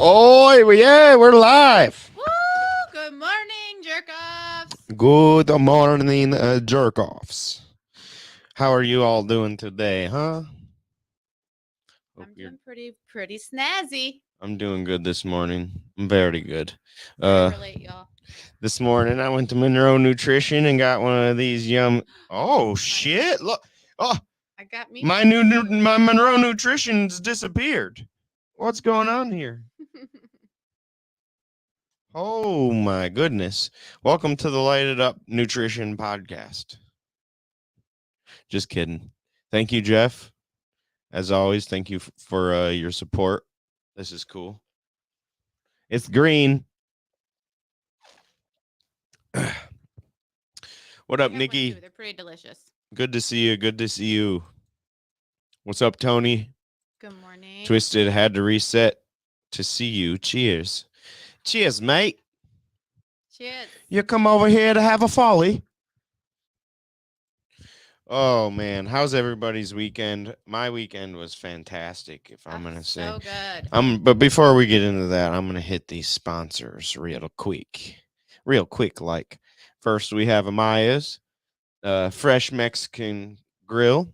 Oh, yeah, we're live. Woo! Good morning, jerk-offs. Good morning, jerk-offs. How are you all doing today, huh? I'm doing pretty snazzy. I'm doing good this morning. I'm very good. I relate, y'all. This morning I went to Monroe Nutrition and got one of these yum. Oh shit! Look, oh, I got me my my Monroe Nutrition's disappeared. What's going on here? Oh my goodness! Welcome to the Lighted Up Nutrition Podcast. Just kidding. Thank you, Jeff. As always, thank you for your support. This is cool. It's green. What up, Nikki? They're pretty delicious. Good to see you. Good to see you. What's up, Tony? Good morning. Twisted had to reset to see you. Cheers. Cheers, mate. Cheers. You come over here to have a folly. Oh man, how's everybody's weekend? My weekend was fantastic, if I'm gonna say. So good. But before we get into that, I'm gonna hit these sponsors real quick. Like first we have Amaya's fresh Mexican grill.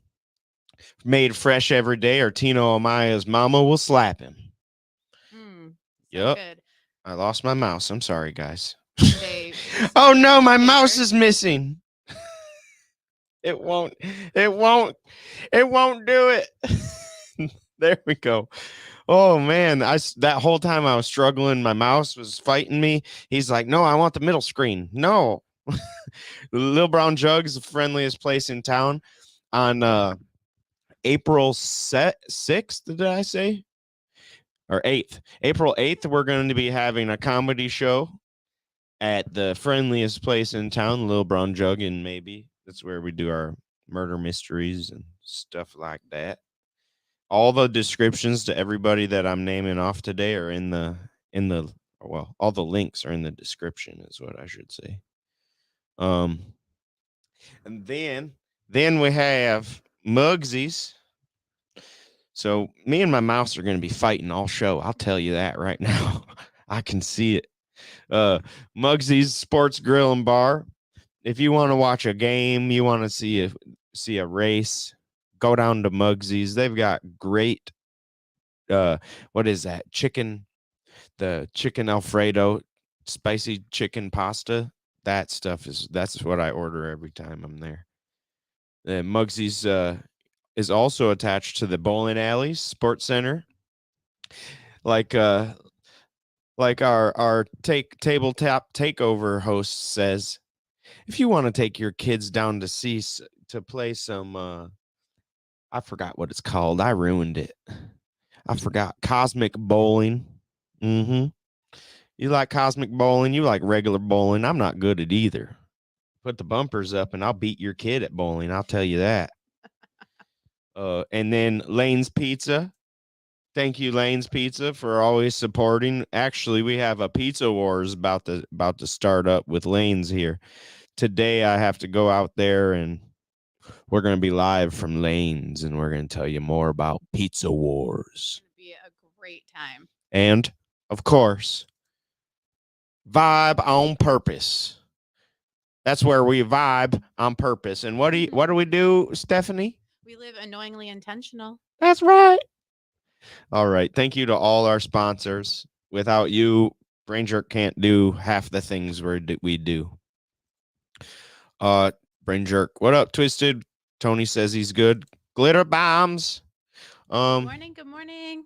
Made fresh every day, or Tino Amaya's mama will slap him. Yep. Good. I lost my mouse. I'm sorry, guys. Oh no, my mouse is missing. It won't do it. There we go. Oh man, that whole time I was struggling, my mouse was fighting me. He's like, "No, I want the middle screen." No. Little Brown Jug is the friendliest place in town. On April 6th, did I say? Or 8th. April 8th, we're going to be having a comedy show at the friendliest place in town, Little Brown Jug in Maybee. That's where we do our murder mysteries and stuff like that. All the descriptions to everybody that I'm naming off today are in the all the links are in the description is what I should say. And then we have Mugsy's. So me and my mouse are going to be fighting all show. I'll tell you that right now. I can see it. Mugsy's Sports Grill and Bar. If you want to watch a game, you want to see a race, go down to Mugsy's. They've got great what is that? The chicken Alfredo, spicy chicken pasta. That's what I order every time I'm there. Mugsy's is also attached to the bowling alleys, sports center. Like our tabletop takeover host says, if you want to take your kids down to play some I forgot what it's called. I ruined it. I forgot. Cosmic bowling. You like cosmic bowling? You like regular bowling? I'm not good at either. Put the bumpers up and I'll beat your kid at bowling. I'll tell you that. And then Lane's Pizza. Thank you, Lane's Pizza, for always supporting. Actually, we have a pizza wars about to start up with Lane's here. Today, I have to go out there and we're going to be live from Lane's and we're going to tell you more about Pizza Wars. It's going to be a great time. And, of course, Vibe on Purpose. That's where we vibe on purpose. And what do we do, Stephanie? We live annoyingly intentional. That's right. All right. Thank you to all our sponsors. Without you, BrainJerk can't do half the things we do. BrainJerk, what up, Twisted? Tony says he's good. Glitter bombs. Good morning.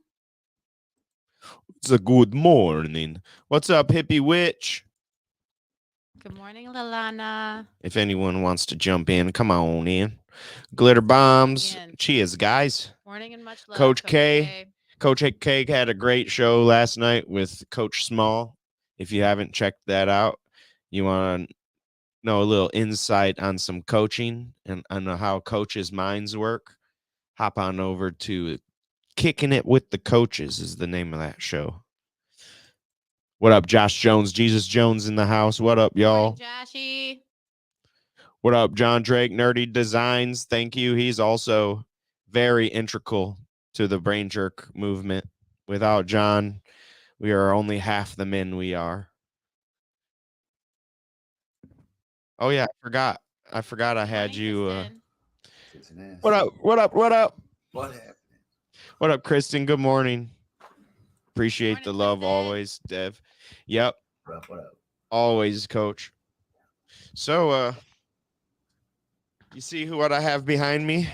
It's a good morning. What's up, hippie witch? Good morning, Lalana. If anyone wants to jump in, come on in. Glitter bombs. Cheers, guys. Morning and much love. Coach K. Coach K had a great show last night with Coach Small. If you haven't checked that out, you want to know a little insight on some coaching and on how coaches' minds work, hop on over to Kicking It with the Coaches is the name of that show. What up, Josh Jones? Jesus Jones in the house. What up, y'all? Joshy. What up, John Drake? Nerdy Designs. Thank you. He's also very integral to the BrainJerk movement. Without John, We are only half the men we are. Oh yeah, I forgot I had Morning, you. Kristen. It's an ass. What up? What up? What up? What happened? What up, Kristen? Good morning. Appreciate Morning, the love Kristen. always, Dev. Yep, What up? What up? always, Coach. So, you see what I have behind me?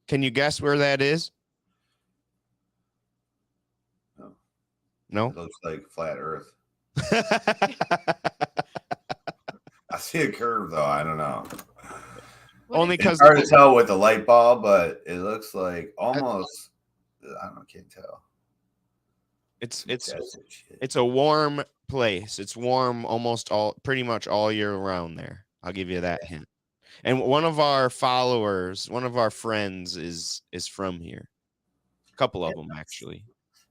Can you guess where that is? No. No. It looks like flat Earth. I see a curve though. I don't know. What Only is- because It's hard to tell with the light bulb, but it looks like almost. I don't know. Can't tell. it's Desert shit. it's a warm place. It's warm pretty much all year round there. I'll give you that hint. And one of our followers, one of our friends is from here. A couple of them actually.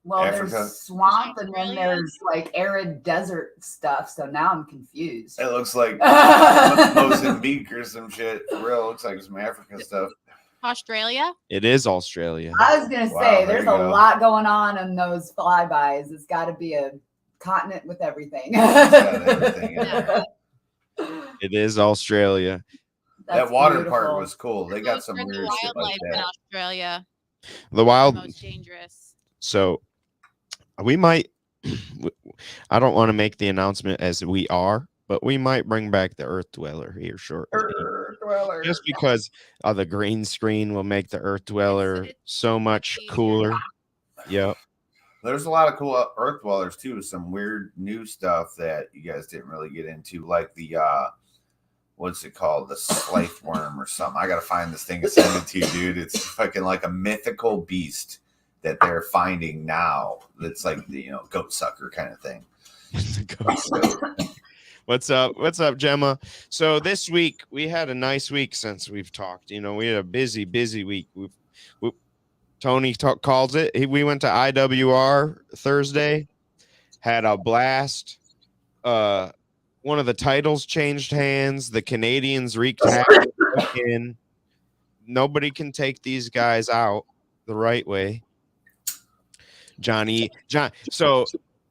Well, Africa. there's swamp and then Australia? there's like arid desert stuff. So now I'm confused. It looks like Mozambique or some shit. For real, it looks like some Africa stuff. Australia? It is Australia. I was gonna Wow, say there there's you a go. lot going on in those flybys. It's got to be a continent with everything. It's got everything in there. It is Australia. That That's water beautiful. part was cool. They got Most some of the weird shit like wildlife in that. Australia. The The wild. most dangerous. So we might. I don't want to make the announcement as we are, but we might bring back the Earth Dweller here shortly. Earth Dweller. Just because the green screen will make the Earth Dweller it's so much easier. cooler. Yep. There's a lot of cool Earth Dwellers too. Some weird new stuff that you guys didn't really get into, like the what's it called, the slife worm or something. I gotta find this thing and send it to you, dude. It's fucking like a mythical beast that they're finding now. That's like the goat sucker kind of thing. What's up? What's up, Gemma? So this week we had a nice week since we've talked. We had a busy week. Tony calls it. We went to IWR Thursday, had a blast. One of the titles changed hands. The Canadians wreaked havoc again. Nobody can take these guys out the right way. John. So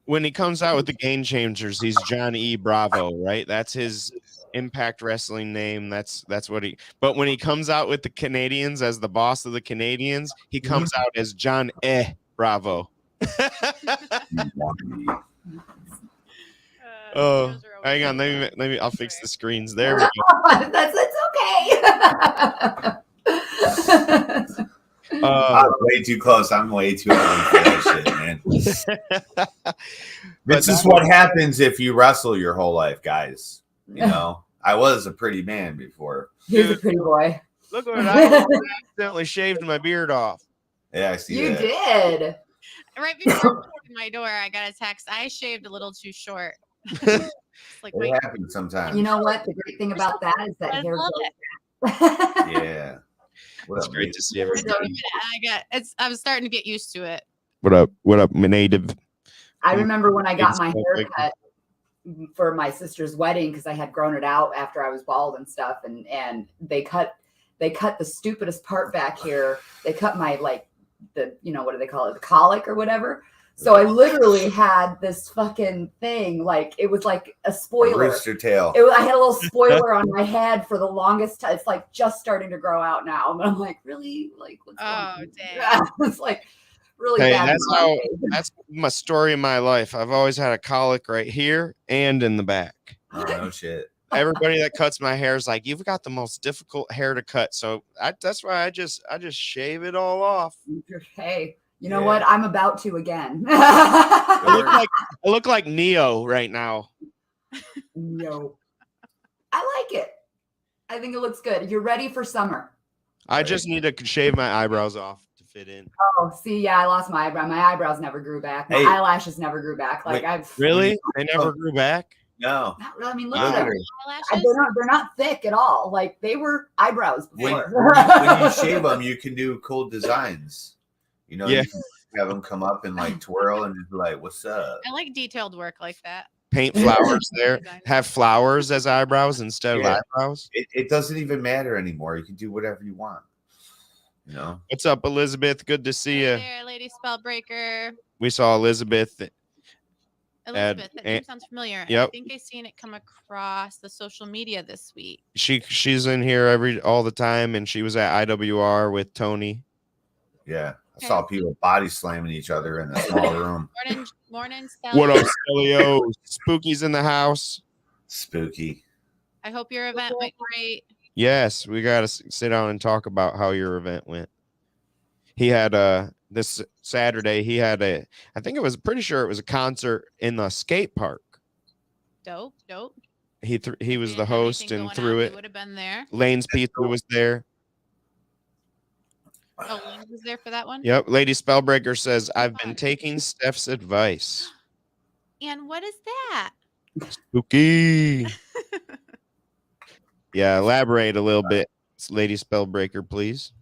when he comes out with the Game Changers, he's John E. Bravo, right? That's his Impact Wrestling name. That's what he. But when he comes out with the Canadians as the boss of the Canadians, he comes out as John E. Bravo. Oh, those are hang on. always Let me. I'll fix Sorry. the screens. There we go. It's okay. I'm way too close. I'm way too early for that shit, man. This is what happens if you wrestle your whole life, guys. I was a pretty man before. He's a pretty boy. Look what I accidentally shaved my beard off. Yeah, I see You that. did. Right before I opened my door, I got a text. I shaved a little too short. It's like, It wait, happens sometimes. You know what? The great thing about that is that I hair love goes back. Yeah. What It's up, great mate? to see everybody. I'm starting to get used to it. What up? What up, my native? I remember when I got my It's hair cut for my sister's wedding because I had grown it out after I was bald and stuff, and they cut the stupidest part back here. They cut my what do they call it, the colic or whatever. So I literally had this fucking thing, like it was like a A spoiler. rooster tail. I had a little spoiler on my head for the longest time. It's like just starting to grow out now. And I'm like, really? Like, what's going Oh, on? dang. It's like really Hey, bad. that's my story in my life. I've always had a colic right here and in the back. Oh, no shit. Everybody that cuts my hair is like, you've got the most difficult hair to cut. So that's why I just shave it all off. Hey, you know Yeah. what? I'm about to again. I look like Neo right now. No. I like it. I think it looks good. You're ready for summer. I just need to shave my eyebrows off to fit in. Oh, see, yeah, I lost my eyebrow. My eyebrows never grew back. My Hey. eyelashes never grew back. Like Wait, I've Really? They never grew back? No. not really. I mean, look Look at at them. her. Eyelashes? They're not thick at all. Like they were eyebrows When, before. when you shave them, you can do cool designs. Yeah. You can have them come up and like twirl and just be like, "What's up?" I like detailed work like that. Paint flowers there. Have flowers as eyebrows instead of Yeah. eyebrows. It doesn't even matter anymore. You can do whatever you want. You know, What's up, Elizabeth? Good to see Hey you. there, Lady Spellbreaker. We saw Elizabeth. Elizabeth, that name and- sounds familiar. And yep. I think I've seen it come across the social media this week. She's in here all the time, and she was at IWR with Tony. yeah. I saw people body slamming each other in the small room. Morning, Stella. What up, Stelio? Spooky's in the house. Spooky. I hope your event went great. Yes, we got to sit down and talk about how your event went. He had this Saturday. He had I think it was pretty sure it was a concert in the skate park. Dope. He was If the you had host anything and going threw on, it. we would have been there. Lane's Pizza was there. Oh, Lane was there for that one? Yep. Lady Spellbreaker says, I've been taking Steph's advice. And what is that? Spooky. Yeah, elaborate a little bit, Lady Spellbreaker, please.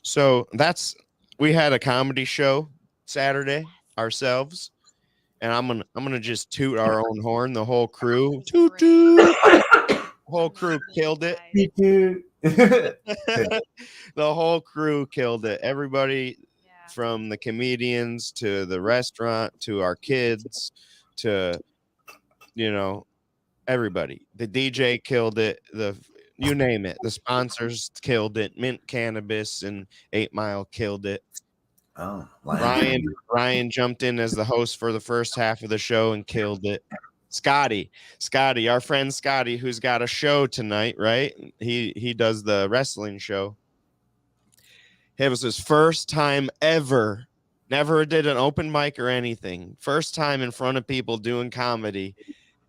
So we had a comedy show Saturday ourselves, and I'm gonna just toot our own horn. The whole crew, toot toot. The whole crew killed it. The whole crew killed it. Everybody, from the comedians to the restaurant to our kids to everybody. The DJ killed it. You name it. The sponsors killed it. Mint Cannabis and 8 Mile killed it. Oh, Ryan jumped in as the host for the first half of the show and killed it. Scotty, our friend Scotty, who's got a show tonight, right? He does the wrestling show. It was his first time ever. Never did an open mic or anything. First time in front of people doing comedy.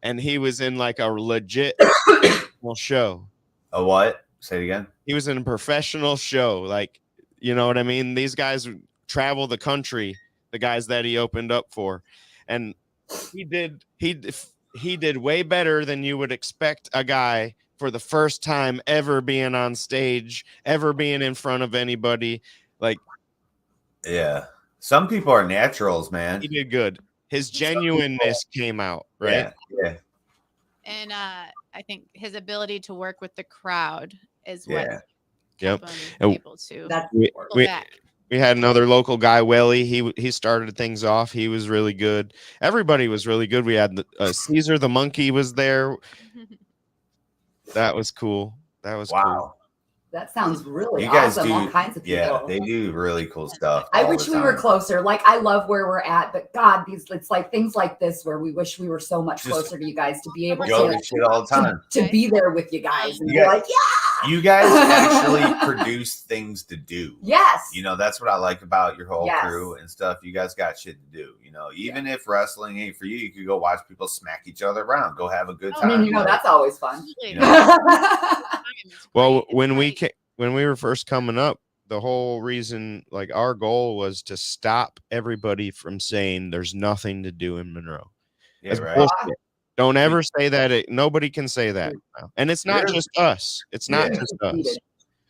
And he was in like a legit show. A what? Say it again. He was in a professional show. Like, you know what I mean? These guys travel the country, the guys that he opened up for. And he did way better than you would expect a guy for the first time ever being on stage, ever being in front of anybody. Like, yeah. Some people are naturals, man. He did good. His genuineness came out, right? Yeah. And I think his ability to work with the crowd is what Yep. able to pull back. We had another local guy, Welly. He started things off. He was really good. Everybody was really good. We had Caesar the monkey was there. That was cool. That was cool. That sounds really you guys awesome. do, All kinds of people. Yeah, they do really cool stuff. I wish we were closer. Like, I love where we're at, but God, it's like things like this where we wish we were so much closer to you guys to be able to shit all the time. To be there with you guys and be like, you guys actually produce things to do. Yes. You know, that's what I like about your whole crew and stuff. You guys got shit to do. You know, even if wrestling ain't for you, you could go watch people smack each other around. Go have a good time. I mean, that's always fun. You know? Well, when we were first coming up, the whole reason, like, our goal was to stop everybody from saying there's nothing to do in Monroe. Yeah, right. Bullshit. Don't ever say that. Nobody can say that now. And it's not just us. It's not just us.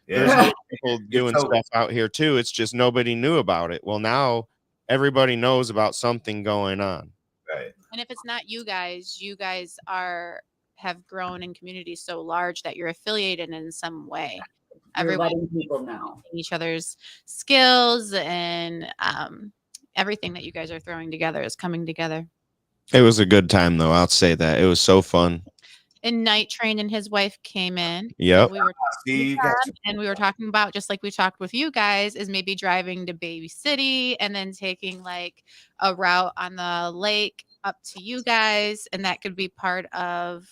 There's people doing stuff out here too. It's just nobody knew about it. Well, now everybody knows about something going on. Right. And if it's not you guys have grown in communities so large that you're affiliated in some way. Everybody, letting people know each other's skills and everything that you guys are throwing together is coming together. It was a good time, though. I'll say that. It was so fun. And Night Train and his wife came in. Yep. And we were talking about, just like we talked with you guys, is maybe driving to Baby City and then taking like a route on the lake up to you guys. And that could be part of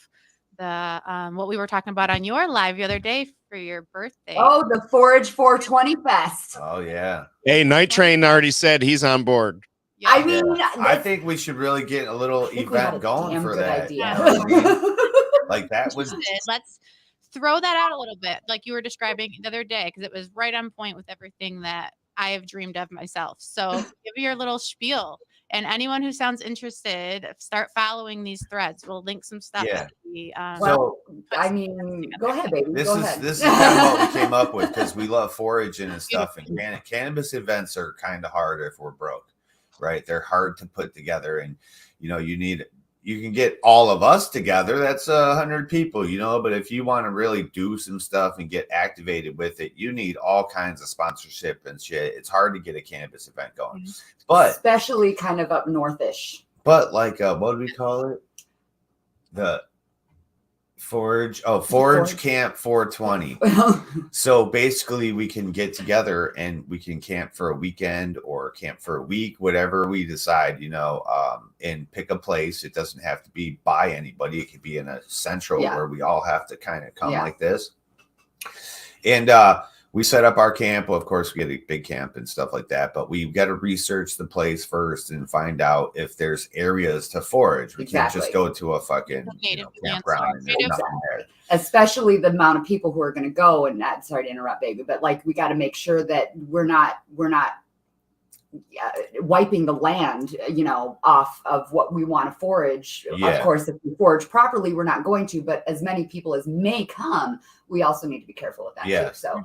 the what we were talking about on your live the other day for your birthday. Oh, the Forage 420 Fest. Oh, yeah. Hey, Night Train already said he's on board. Yeah. I mean, I think we should really get a little event going for that. Idea. You know what I mean? Like, that was. Let's throw that out a little bit, like you were describing the other day, because it was right on point with everything that I have dreamed of myself. So give your little spiel. And anyone who sounds interested, start following these threads. We'll link some stuff. Yeah. Well, I mean, go ahead, baby. This ahead. is kind of what we came up with, because we love foraging and stuff. And cannabis events are kind of hard if we're broke, right? They're hard to put together, and you know, you need you can get all of us together. That's 100 people, you know. But if you want to really do some stuff and get activated with it, you need all kinds of sponsorship and shit. It's hard to get a cannabis event going, but especially kind of up northish. But like, what do we call it? The Forage Camp 420. So basically we can get together and we can camp for a weekend or camp for a week, whatever we decide, you know, and pick a place. It doesn't have to be by anybody. It could be in a central where we all have to kind of come like this. And we set up our camp. Well, of course, we get a big camp and stuff like that, but we've got to research the place first and find out if there's areas to forage. We can't just go to a fucking campground and there's nothing there. Especially the amount of people who are going to go. And that, sorry to interrupt, baby, but like we got to make sure that we're not wiping the land, you know, off of what we want to forage. Of course, if we forage properly, we're not going to, but as many people as may come, we also need to be careful of that too. So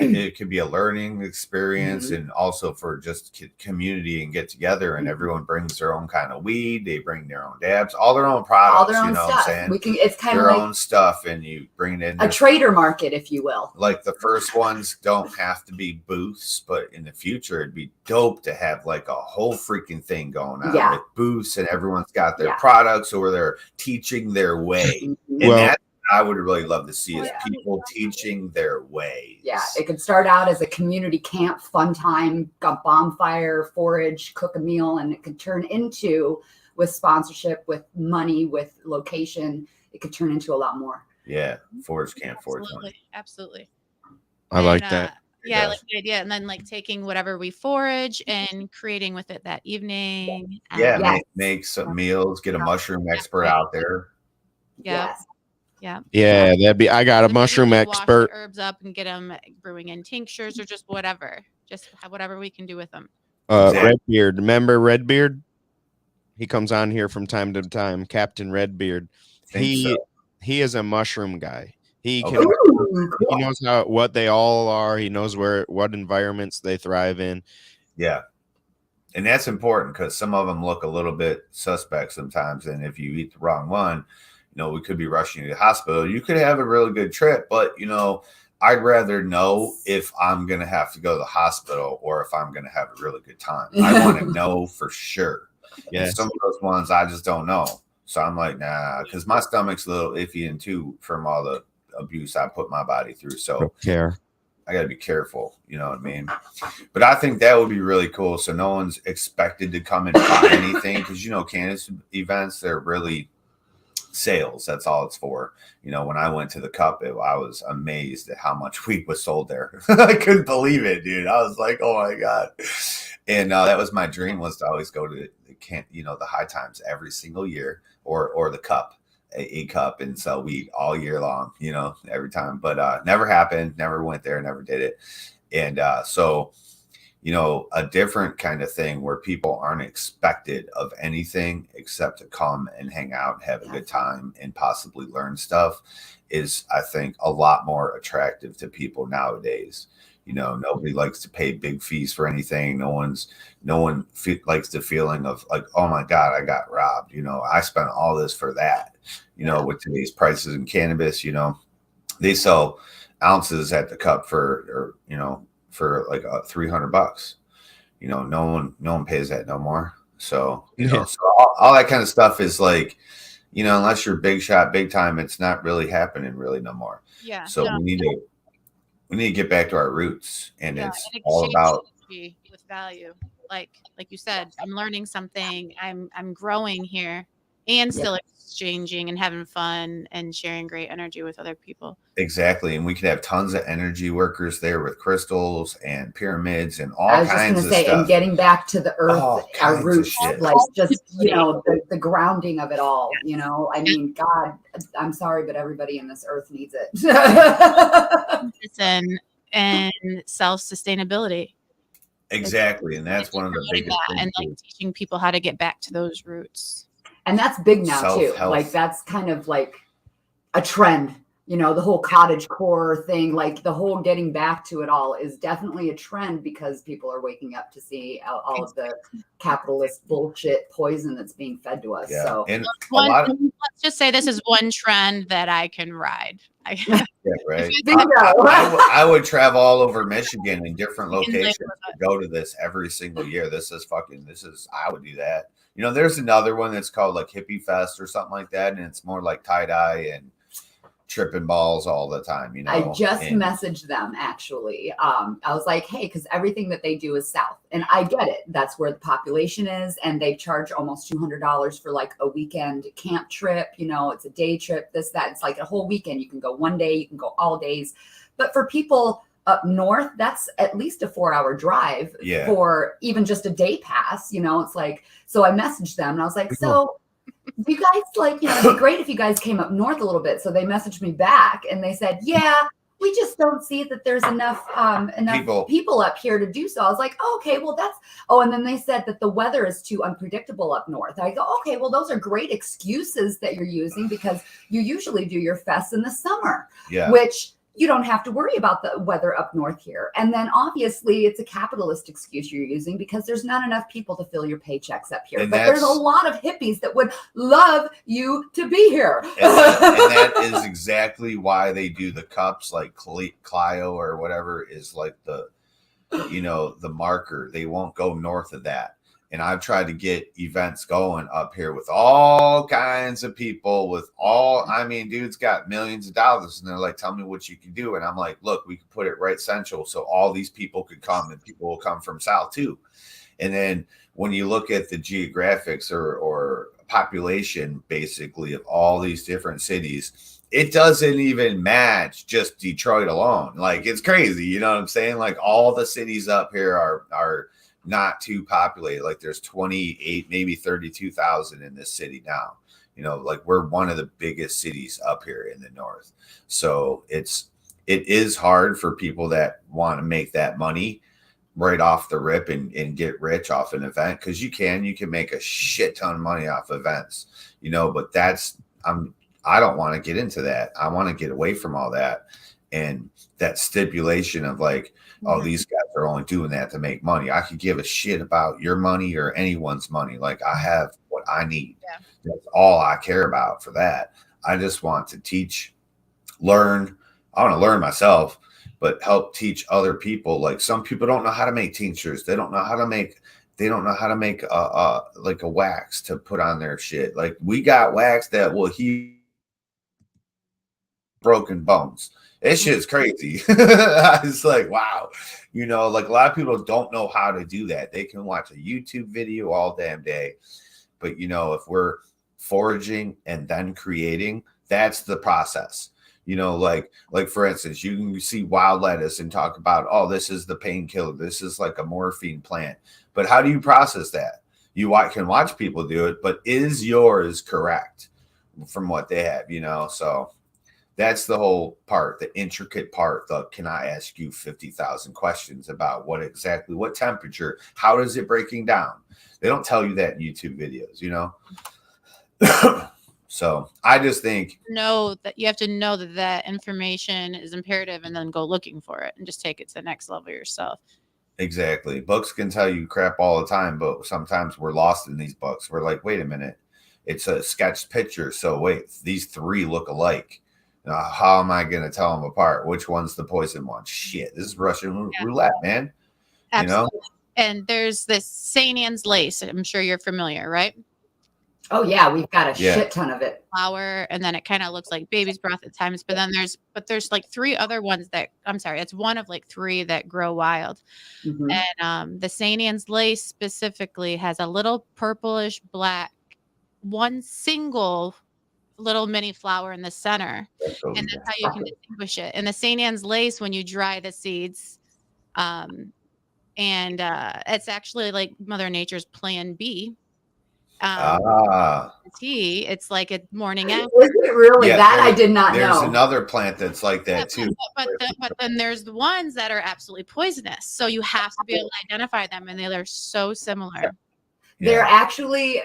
it could be a learning experience and also for just community and get together, and everyone brings their own kind of weed. They bring their own dabs, all their own products, all their own you know stuff. What I'm saying? It's kind their of like own stuff, and you bring it in a trader market, if you will. Like the first ones don't have to be booths, but in the future it'd be dope to have like a whole freaking thing going on with booths, and everyone's got their products, or they're teaching their way. And that I would really love to see is people teaching their ways. Yeah, it could start out as a community camp, fun time, got bonfire, forage, cook a meal, and it could turn into, with sponsorship, with money, with location, it could turn into a lot more. Yeah, Forage Camp 420. Absolutely. I like that. Yeah, I like the idea. And then like taking whatever we forage and creating with it that evening. Make some meals, get a mushroom expert out there. Yeah, that'd be. I got a mushroom expert. Wash the herbs up and get them brewing in tinctures or just whatever. Just have whatever we can do with them. Redbeard, remember Redbeard? He comes on here from time to time. Captain Redbeard. He is a mushroom guy. He can. He knows what they all are. He knows what environments they thrive in. Yeah. And that's important because some of them look a little bit suspect sometimes. And if you eat the wrong one, you know, we could be rushing you to the hospital. You could have a really good trip, but, you know, I'd rather know if I'm going to have to go to the hospital or if I'm going to have a really good time. I want to know for sure. Yeah. Some of those ones I just don't know. So I'm like, nah, because my stomach's a little iffy and too from all the abuse I put my body through. So I got to be careful. You know what I mean? But I think that would be really cool. So no one's expected to come and buy anything because, you know, cannabis events, they're really sales. That's all it's for. You know, when I went to the Cup, I was amazed at how much weed was sold there. I couldn't believe it, dude. I was like, oh my God. And that was my dream, was to always go to the high times every single year, or the Cup, a Cup, and sell weed all year long, you know, every time. But never happened, never went there, never did it. And so, you know, a different kind of thing where people aren't expected of anything except to come and hang out, have a good time, and possibly learn stuff is, I think, a lot more attractive to people nowadays. You know, nobody likes to pay big fees for anything. No one likes the feeling of like, oh my God, I got robbed. You know, I spent all this for that. You know, with today's prices in cannabis, you know, they sell ounces at the Cup for like $300. You know, no one pays that no more. So, you know, so all that kind of stuff is like, you know, unless you're big shot, big time, it's not really happening really no more. Yeah. So we need to get back to our roots, and it's all about with value. Like you said, I'm learning something. I'm growing here, and still exchanging and having fun and sharing great energy with other people. Exactly. And we could have tons of energy workers there with crystals and pyramids and all kinds of stuff. I was just going to say, and getting back to the earth, our roots, like just, you know, the grounding of it all, you know, I mean, God, I'm sorry, but everybody in this earth needs it. and self-sustainability. Exactly. And that's one of the biggest things. And like teaching people how to get back to those roots. And that's big now too. Like that's kind of like a trend. you know, the whole cottage core thing, like the whole getting back to it all is definitely a trend because people are waking up to see all of the capitalist bullshit poison that's being fed to us. Yeah. So And let's just say this is one trend that I can ride. yeah, right. Bingo. I would travel all over Michigan in different You can live locations with to go to this every single year. I would do that. You know, there's another one that's called like Hippie Fest or something like that, and it's more like tie dye and tripping balls all the time. You know, I just messaged them actually. I was like, hey, because everything that they do is south, and I get it. That's where the population is, and they charge almost $200 for like a weekend camp trip. You know, it's a day trip. This, that. It's like a whole weekend. You can go one day, you can go all days. But for people up north, that's at least a 4-hour drive for even just a day pass. You know, it's like, so I messaged them and I was like, so you guys, like, you know, it'd be great if you guys came up north a little bit. So they messaged me back and they said, yeah, we just don't see that there's enough people up here to do so. I was like, oh, okay, well and then they said that the weather is too unpredictable up north. I go, okay, well, those are great excuses that you're using because you usually do your fests in the summer, which you don't have to worry about the weather up north here. And then obviously it's a capitalist excuse you're using because there's not enough people to fill your paychecks up here. But there's a lot of hippies that would love you to be here. And that is exactly why they do the cups, like Clio or whatever is like the marker. They won't go north of that. And I've tried to get events going up here with all kinds of people dude's got millions of dollars and they're like, tell me what you can do. And I'm like, look, we can put it right central. So all these people could come and people will come from south too. And then when you look at the geographics or population, basically of all these different cities, it doesn't even match just Detroit alone. Like it's crazy. You know what I'm saying? Like all the cities up here are not too populated. Like there's 28, maybe 32,000 in this city now. You know, like we're one of the biggest cities up here in the north. So it is hard for people that want to make that money right off the rip and get rich off an event. Cause you can make a shit ton of money off events, you know, but I don't want to get into that. I want to get away from all that. And that stipulation of like, oh, these guys are only doing that to make money. I could give a shit about your money or anyone's money. Like I have what I need. Yeah. That's all I care about for that. I just want to teach, learn. I want to learn myself, but help teach other people. Like some people don't know how to make tinctures. They don't know how to make like a wax to put on their shit. Like we got wax that will heal broken bones. This shit's crazy. It's like, wow. You know, like a lot of people don't know how to do that. They can watch a YouTube video all damn day. But, you know, if we're foraging and then creating, that's the process. You know, like for instance, you can see wild lettuce and talk about, oh, this is the painkiller. This is like a morphine plant. But how do you process that? You can watch people do it, but is yours correct from what they have, you know? So that's the whole part, the intricate part. Can I ask you 50,000 questions about what temperature, how is it breaking down? They don't tell you that in YouTube videos, you know? So I just think know that you have to know that information is imperative and then go looking for it and just take it to the next level yourself. Exactly. Books can tell you crap all the time, but sometimes we're lost in these books. We're like, wait a minute, it's a sketched picture. So wait, these three look alike. How am I going to tell them apart? Which one's the poison one? Shit, this is Russian roulette, man. Absolutely. You know? And there's this St. Anne's lace. I'm sure you're familiar, right? Oh yeah, we've got a shit ton of it. Flower, and then it kind of looks like baby's breath at times. But then there's like three other ones that it's one of like three that grow wild. Mm-hmm. And the St. Anne's lace specifically has a little purplish black, one single little mini flower in the center, and that's how you can distinguish it. And the St. Anne's lace, when you dry the seeds, it's actually like Mother Nature's Plan B. It's like a morning after. Is it really? Yeah, that I did not know. There's another plant that's like that too. But then there's the ones that are absolutely poisonous. So you have to be able to identify them, and they're so similar. They're actually,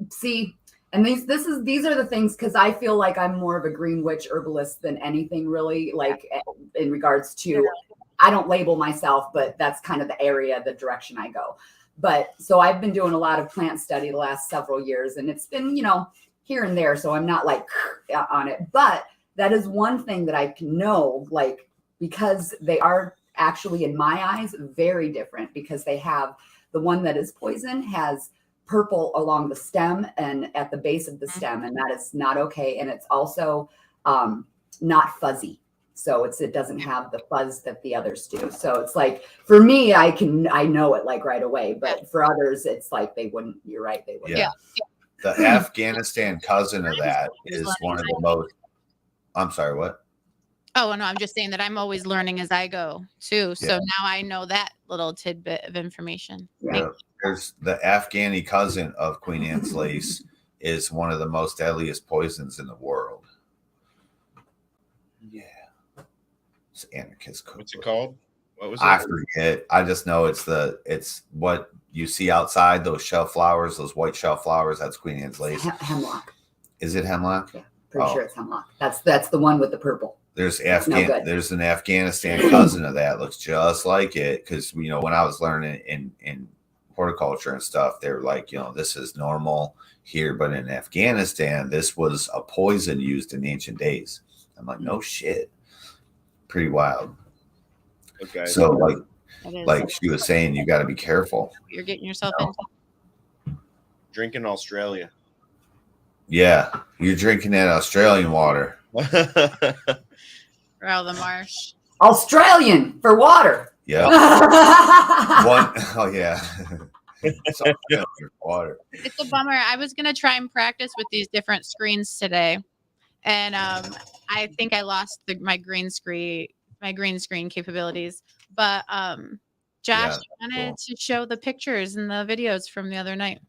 see, And these are the things, because I feel like I'm more of a green witch herbalist than anything really, like in regards to, I don't label myself, but that's kind of the area, the direction I go. But so I've been doing a lot of plant study the last several years, and it's been, here and there. So I'm not like on it, but that is one thing that I can know, like, because they are actually, in my eyes, very different, because they have the one that is poison has purple along the stem and at the base of the stem, and that is not okay. And it's also not fuzzy, so it doesn't have the fuzz that the others do. So it's like, for me, I know it like right away, but for others it's like they wouldn't. You're right, they wouldn't. Yeah. The Afghanistan cousin of that is one of the most. I'm sorry, what? Oh, no, I'm just saying that I'm always learning as I go too. So now I know that little tidbit of information. Yeah. There's the Afghani cousin of Queen Anne's lace is one of the most deadliest poisons in the world. Yeah. It's anarchist cookbook. What's it called? What was it? I forget. I just know it's what you see outside, those shelf flowers, those white shelf flowers. That's Queen Anne's lace. Hemlock. Is it hemlock? Yeah, pretty sure it's hemlock. That's the one with the purple. There's an Afghanistan cousin of that, looks just like it. Because when I was learning in horticulture and stuff, they were like, this is normal here, but in Afghanistan, this was a poison used in ancient days. I'm like, no shit, pretty wild. Okay. So like she was saying, you got to be careful. You're getting yourself into. Drink in Australia. Yeah, you're drinking that Australian water. Or out of the marsh. Australian for water. Yeah. Oh yeah. Water. It's a bummer. I was gonna try and practice with these different screens today, and I think I lost my green screen capabilities. But Josh wanted to show the pictures and the videos from the other night.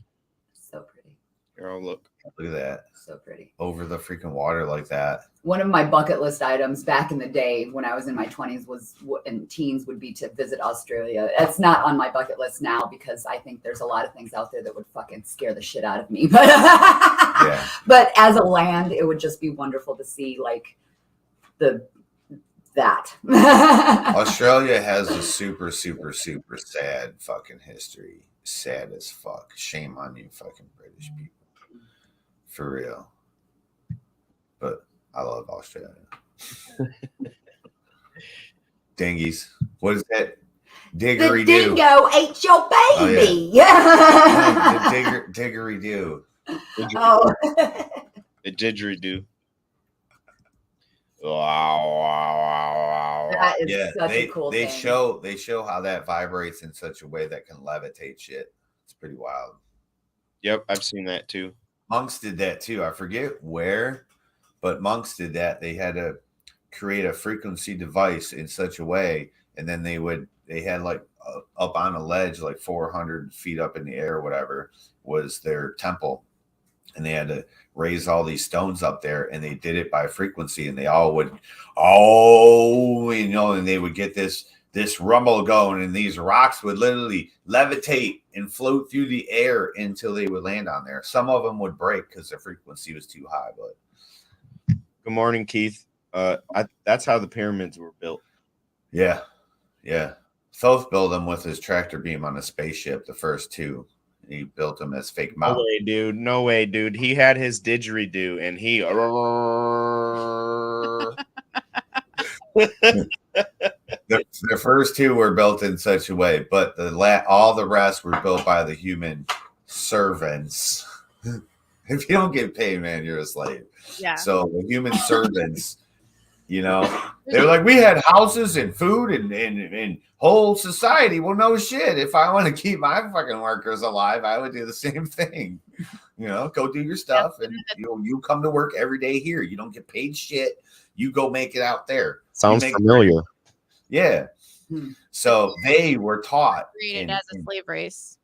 So pretty. Here, I'll look. Look at that. So pretty. Over the freaking water like that. One of my bucket list items back in the day when I was in my 20s and teens would be to visit Australia. It's not on my bucket list now because I think there's a lot of things out there that would fucking scare the shit out of me. But, but as a land, it would just be wonderful to see like that. Australia has a super, super, super sad fucking history. Sad as fuck. Shame on you fucking British people. For real. But I love Australia. Dingies. What is that? Diggery the dingo ate your baby. Yeah. The diggery do. Oh. The didgeridoo. Wow. That is such a cool thing. They show how that vibrates in such a way that can levitate shit. It's pretty wild. Yep, I've seen that too. Monks did that too. I forget where, but monks did that. They had to create a frequency device in such a way, and then they had like up on a ledge, like 400 feet up in the air, or whatever, was their temple, and they had to raise all these stones up there, and they did it by frequency, and they all would, and they would get this rumble going, and these rocks would literally levitate and float through the air until they would land on there. Some of them would break because the frequency was too high. But good morning, Keith. That's how the pyramids were built. Yeah. Thoth built them with his tractor beam on a spaceship, the first two. He built them as fake mountains. No way, dude. He had his didgeridoo, and he... The first two were built in such a way, but all the rest were built by the human servants. If you don't get paid, man, you're a slave. Yeah. So the human servants, they were like, we had houses and food and whole society. Well, no shit. If I want to keep my fucking workers alive, I would do the same thing. Go do your stuff, and you come to work every day here. You don't get paid shit. You go make it out there. Sounds familiar. Yeah. So they were taught. Created as a slave race.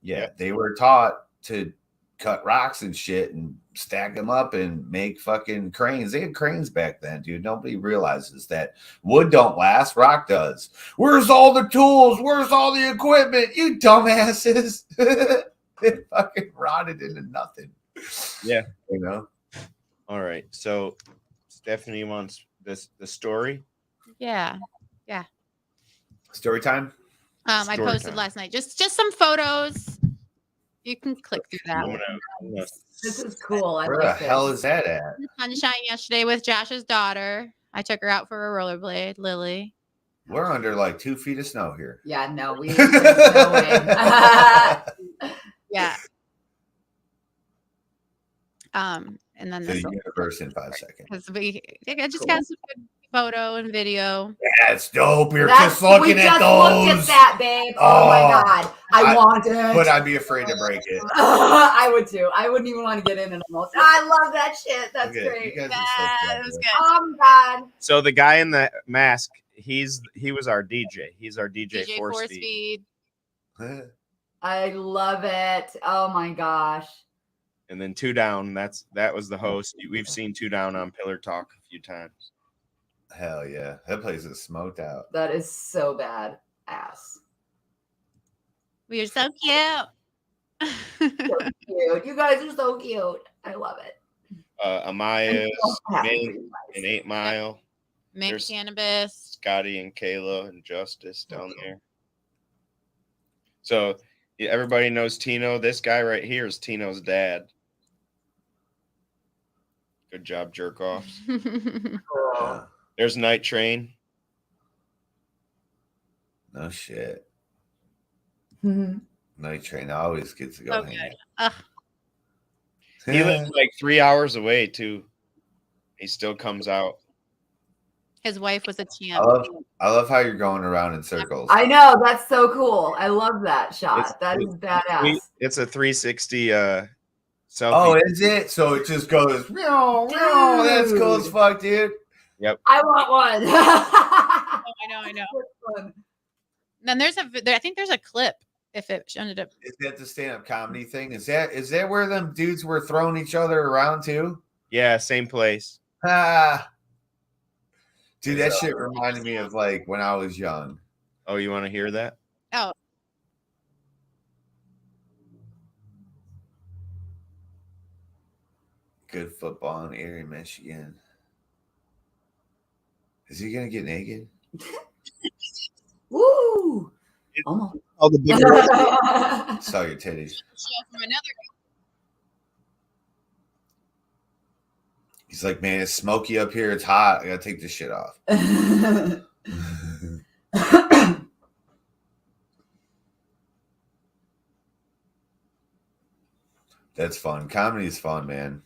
Yeah, they were taught to cut rocks and shit and stack them up and make fucking cranes. They had cranes back then, dude. Nobody realizes that wood don't last, rock does. Where's all the tools? Where's all the equipment? You dumbasses. It fucking rotted into nothing. Yeah. You know. All right. So Stephanie wants the story. Yeah. Story time. I Story posted time. last night. Just some photos. You can click through that. I'm gonna This is cool. I Where the like hell this. is that at? Sunshine yesterday with Josh's daughter. I took her out for a rollerblade, Lily. We're under like 2 feet of snow here. Yeah, no, there's no way. Yeah. And then The this universe in 5 seconds. because I just got some good photo and video. That's dope. You're That's- just looking we at just those. looked at that, babe. Oh my Oh. god, I want it. But I'd be afraid to break it. I would too. I wouldn't even want to get in it almost. I love that shit. That's Look at it. great. You guys Yeah, are so it was clever. good. Oh my god. So the guy in the mask, he was our DJ. He's our DJ, DJ Force Force Feed. Feed. I love it. Oh my gosh. And then Two Down, that was the host. We've seen Two Down on Pillar Talk a few times. Hell yeah. That place is smoked out. That is so bad ass. We are so cute. So cute. You guys are so cute. I love it. Amaya's I'm so happy Mint for you guys. and 8 Mile, Mint There's- cannabis. Scotty and Kayla and Justice down there. So yeah, everybody knows Tino. This guy right here is Tino's dad. Good job, jerk offs. Yeah. There's Night Train. No shit. Mhm. Night Train always gets to go So hang good. out. He lives like 3 hours away too. He still comes out. His wife was a I champ. love how you're going around in circles. I know. That's so cool. I love that shot. That is badass. It's a 360 selfie. Oh, is it? So it just goes, meow, meow. That's cool as fuck, dude. I want one. I know. Fun. Then I think there's a clip if it ended up. Is that the stand-up comedy thing? Is that where them dudes were throwing each other around too? Yeah, same place. Ah. Dude, that shit reminded me of like when I was young. Oh, you want to hear that? Oh, Good football in Erie, Michigan. Is he gonna get naked? Woo! Almost. Oh, the big Saw your titties. show from another. He's like, man, it's smoky up here. It's hot. I gotta take this shit off. That's fun. Comedy is fun, man.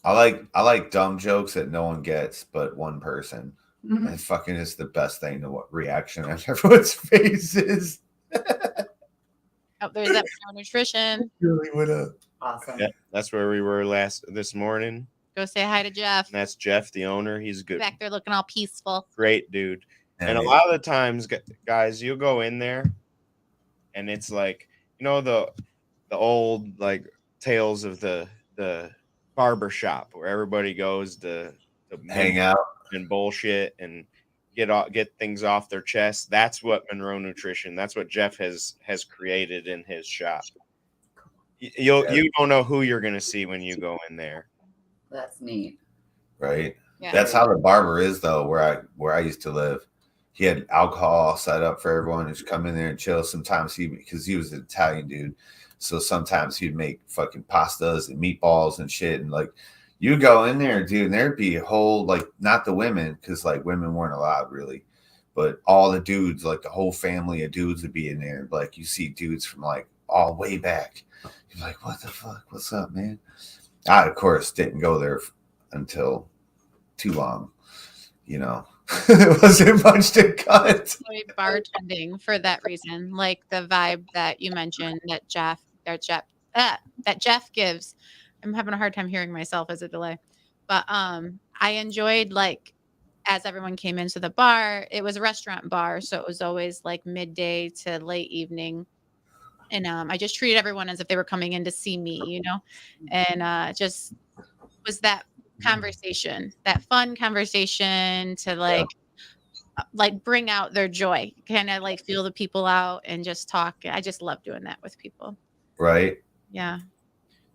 I like dumb jokes that no one gets but one person. Mhm. And fucking is the best thing to what reaction on everyone's faces. Oh, there's that nutrition. Really what up? Awesome. Yeah, that's where we were this morning. Go say hi to Jeff. And that's Jeff, the owner. He's a good, Back there looking all peaceful. great dude. And a lot of the times, guys, you'll go in there, and it's like, you know, the old like tales of the barber shop where everybody goes to hang out and bullshit and get things off their chest. That's what Monroe Nutrition. That's what Jeff has created in his shop. You don't know who you're gonna see when you go in there. That's neat. right? Yeah. That's how the barber is though, where I used to live. He had alcohol set up for everyone to come in there and chill. Sometimes because he was an Italian dude. So sometimes he'd make fucking pastas and meatballs and shit. And like you go in there, dude, and there'd be a whole, like, not the women, because like women weren't allowed really, but all the dudes, like the whole family of dudes would be in there. Like you see dudes from like all way back. You're like, what the fuck? What's up, man? I, of course, didn't go there until too long. You know, it wasn't much to cut. Bartending for that reason, like the vibe that you mentioned that Jeff gives. I'm having a hard time hearing myself as a delay, but I enjoyed, like, as everyone came into the bar, it was a restaurant bar, so it was always like midday to late evening. And I just treated everyone as if they were coming in to see me, you know, and just was that conversation, that fun conversation to like like bring out their joy, kind of like feel the people out and just talk. I just love doing that with people. Right? Yeah.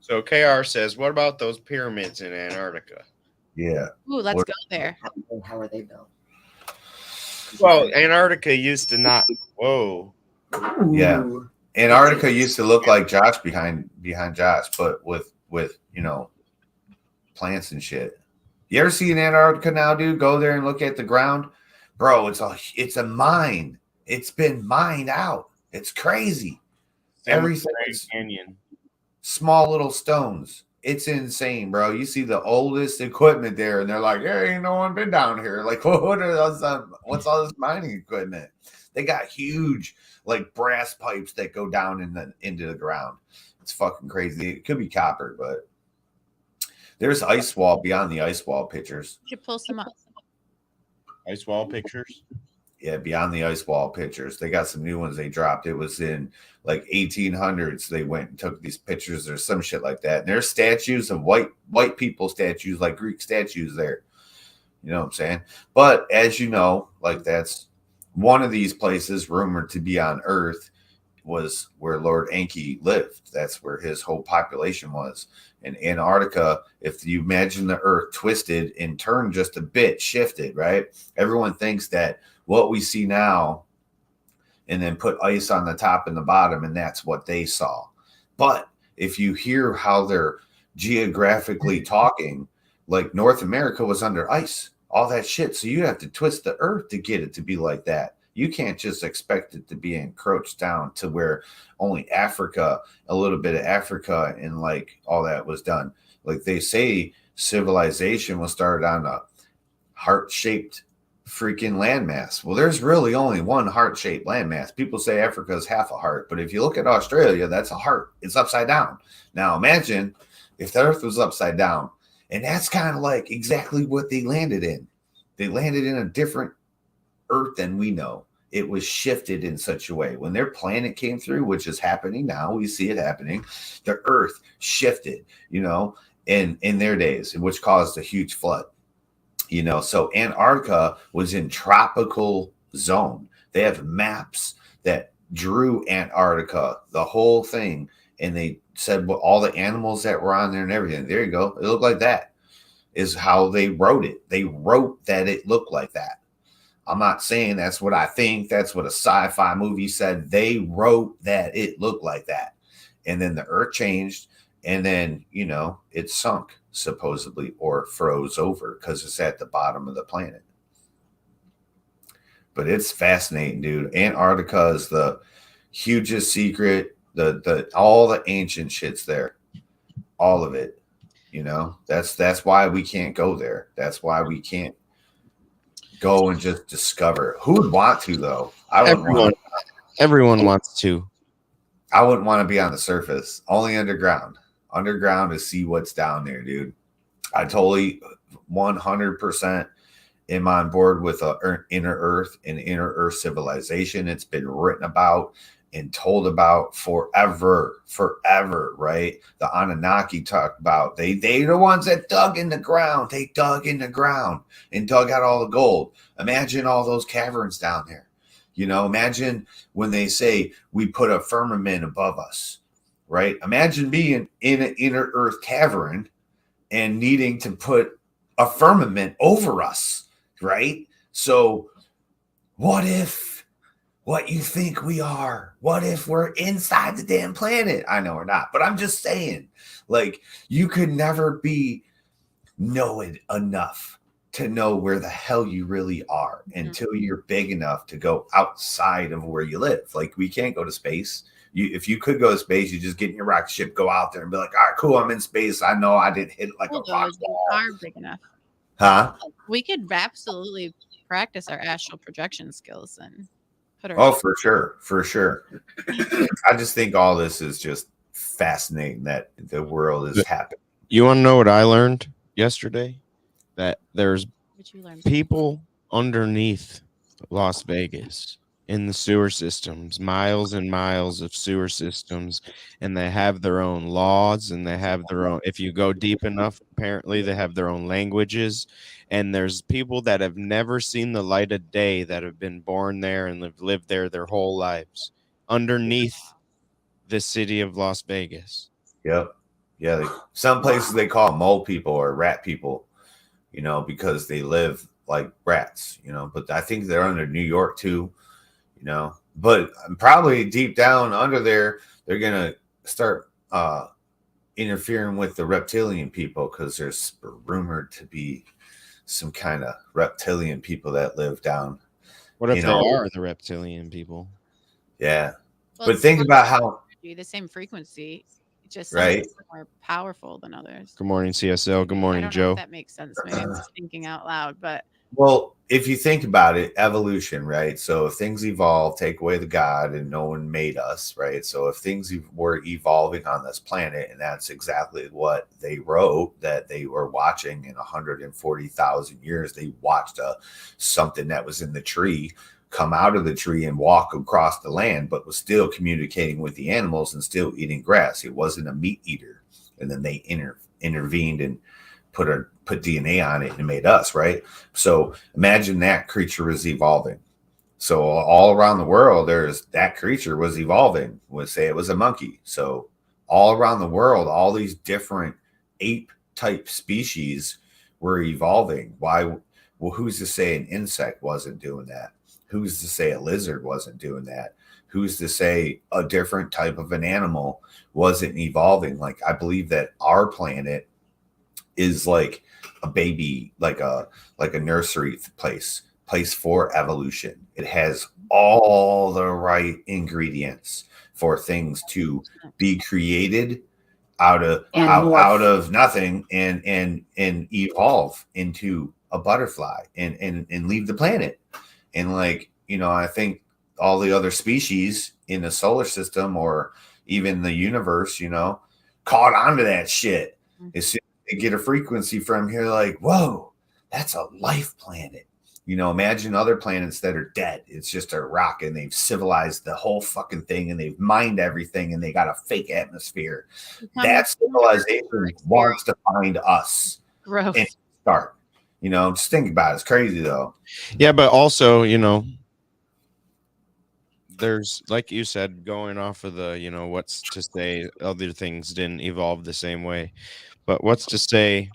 So KR says, what about those pyramids in Antarctica? Yeah. Ooh, let's What- go there. How are they built? Well, Antarctica used to not. Whoa. Yeah. Ooh. Antarctica used to look like Josh behind Josh, but with plants and shit. You ever see in Antarctica now, dude? Go there and look at the ground, bro. It's a mine. It's been mined out. It's crazy. Everything is Canyon. small little stones. It's insane, bro. You see the oldest equipment there, and they're like, "There ain't no one been down here." Like, what's all this mining equipment? They got huge, like brass pipes that go down into the ground. It's fucking crazy. It could be copper, but there's ice wall beyond the ice wall pictures. You should pull some up. Ice wall pictures. Yeah, beyond the ice wall pictures. They got some new ones they dropped. It was in like 1800s. They went and took these pictures or some shit like that. And there's statues of white people statues, like Greek statues there. You know what I'm saying? But as you know, like that's one of these places rumored to be on Earth was where Lord Enki lived. That's where his whole population was. In Antarctica, if you imagine the Earth twisted and turned just a bit, shifted, right? Everyone thinks that what we see now and then put ice on the top and the bottom, and that's what they saw. But if you hear how they're geographically talking, like North America was under ice, all that shit. So you have to twist the Earth to get it to be like that. You can't just expect it to be encroached down to where only Africa, a little bit of Africa, and like all that was done. Like they say, civilization was started on a heart-shaped freaking landmass. Well, there's really only one heart-shaped landmass. People say Africa is half a heart, but if you look at Australia, that's a heart. It's upside down. Now imagine if the Earth was upside down, and that's kind of like exactly what they landed in. They landed in a different Earth than we know. It was shifted in such a way. When their planet came through, which is happening now, we see it happening, the Earth shifted, in their days, which caused a huge flood. So Antarctica was in tropical zone. They have maps that drew Antarctica, the whole thing, and they said all the animals that were on there and everything. There you go. It looked like that. Is how they wrote it. They wrote that it looked like that. I'm not saying that's what I think. That's what a sci-fi movie said. They wrote that it looked like that. And then the Earth changed, and then, it sunk, supposedly, or froze over because it's at the bottom of the planet. But it's fascinating, dude. Antarctica is the hugest secret. The all the ancient shit's there. All of it. That's why we can't go there. That's why we can't go and just discover. Who would want to, though? Everyone wants to. I wouldn't want to be on the surface. Only underground. Underground to see what's down there, dude. I totally 100% am on board with inner Earth and inner Earth civilization. It's been written about and told about forever, right? The Anunnaki talked about they the ones that dug in the ground. They dug in the ground and dug out all the gold. Imagine all those caverns down there. Imagine when they say we put a firmament above us, right? Imagine being in an inner Earth cavern and needing to put a firmament over us, right? So what if what you think we are? What if we're inside the damn planet? I know we're not, but I'm just saying, like, you could never know it enough to know where the hell you really are until you're big enough to go outside of where you live. Like, we can't go to space. If you could go to space, you just get in your rocket ship, go out there and be like, all right, cool, I'm in space. I know I didn't hit like a rock wall. Are big enough. Huh? We could absolutely practice our astral projection skills and put our. Oh, for sure. I just think all this is just fascinating that the world is happening. You want to know what I learned yesterday? That there's What you learn? people underneath Las Vegas in the sewer systems, miles and miles of sewer systems, and they have their own laws and they have their own, if you go deep enough, apparently they have their own languages, and there's people that have never seen the light of day that have been born there and have lived there their whole lives underneath the city of Las Vegas. Yep. Yeah. Some places they call them mole people or rat people, you know, because they live like rats, you know, but I think they're under New York too, you know, but probably deep down under there, they're going to start interfering with the reptilian people because there's rumored to be some kind of reptilian people that live down. What if you they know, are the reptilian people? Yeah. Well, But it's think about how, the same frequency, just some right? more powerful than others. Good morning, CSL. Good I morning, don't know Joe. if that makes sense. Maybe I'm just thinking out loud, but Well, if you think about it, evolution, right? So if things evolve, take away the God, and no one made us, right? So if things were evolving on this planet, and that's exactly what they wrote that they were watching in 140,000 years, they watched something that was in the tree come out of the tree and walk across the land, but was still communicating with the animals and still eating grass. It wasn't a meat eater. And then they intervened and put DNA on it and made us, right? So imagine that creature was evolving. So all around the world, there's that creature was evolving. We'll say it was a monkey. So all around the world, all these different ape type species were evolving. Why? Well, who's to say an insect wasn't doing that? Who's to say a lizard wasn't doing that? Who's to say a different type of an animal wasn't evolving? Like, I believe that our planet is like a baby, like a nursery place for evolution. It has all the right ingredients for things to be created out of nothing and evolve into a butterfly and leave the planet. And like, you know, I think all the other species in the solar system or even the universe, you know, caught onto that shit. As soon as they get a frequency from here, like, whoa, that's a life planet. You know, imagine other planets that are dead. It's just a rock and they've civilized the whole fucking thing and they've mined everything and they got a fake atmosphere. That civilization wants to find us and start. You know, just think about it. It's crazy though. Yeah, but also, you know, there's, like you said, going off of the, you know, what's to say other things didn't evolve the same way, but what's to say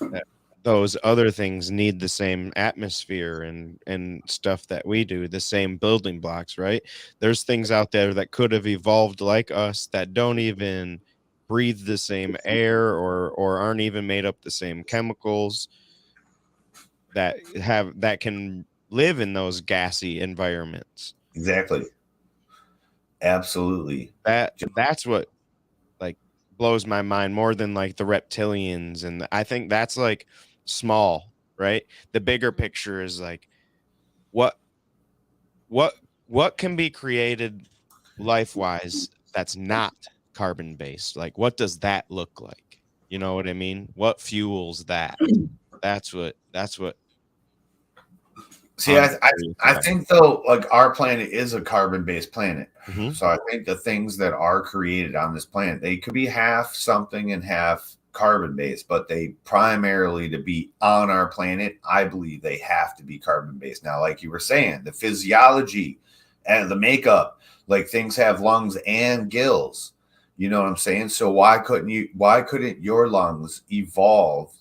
that those other things need the same atmosphere and stuff that we do, the same building blocks, right? There's things out there that could have evolved like us that don't even breathe the same air or aren't even made up the same chemicals that can live in those gassy environments. Exactly. Absolutely. That's what like blows my mind more than like the reptilians, and I think that's like small, right? The bigger picture is like what can be created life-wise that's not carbon based. Like, what does that look like? You know what I mean? What fuels that? That's what See, I think though, like our planet is a carbon-based planet. Mm-hmm. So I think the things that are created on this planet, they could be half something and half carbon-based, but they primarily to be on our planet, I believe they have to be carbon-based. Now, like you were saying, the physiology and the makeup, like things have lungs and gills. You know what I'm saying? So why couldn't your lungs evolve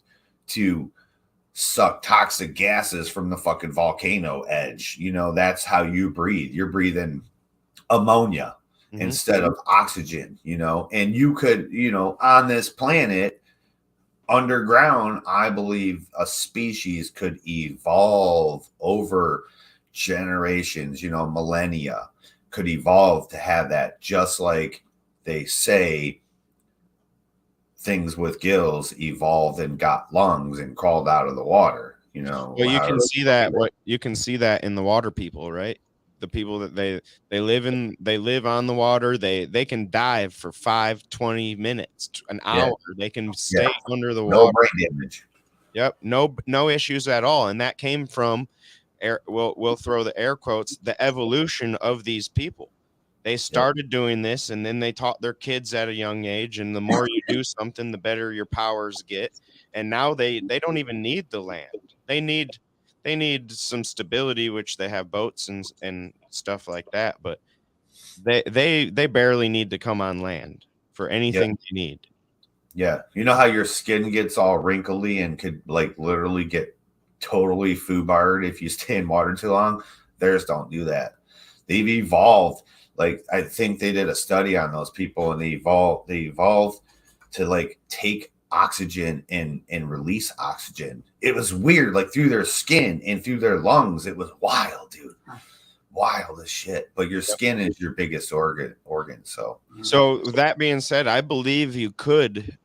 to suck toxic gases from the fucking volcano edge? You know, that's how you breathe. You're breathing ammonia instead of oxygen, you know, and you could, you know, on this planet underground, I believe a species could evolve over generations, you know, millennia could evolve to have that, just like they say things with gills evolved and got lungs and crawled out of the water, you know. Well, you can see that in the water people, right? The people that they live on the water, they can dive for 20 minutes, an hour. They can stay under the water. No brain damage. Yep, no issues at all. And that came from we'll throw the air quotes, the evolution of these people. They started doing this, and then they taught their kids at a young age, and the more you do something, the better your powers get. And now they don't even need the land. They need some stability, which they have boats and stuff like that, but they barely need to come on land for anything they need. Yeah. You know how your skin gets all wrinkly and could like literally get totally foobarred if you stay in water too long? Theirs don't do that. They've evolved. Like, I think they did a study on those people, and they evolved to like take oxygen and release oxygen. It was weird, like through their skin and through their lungs. It was wild, dude. Wild as shit. But your skin is your biggest organ. So that being said, I believe you could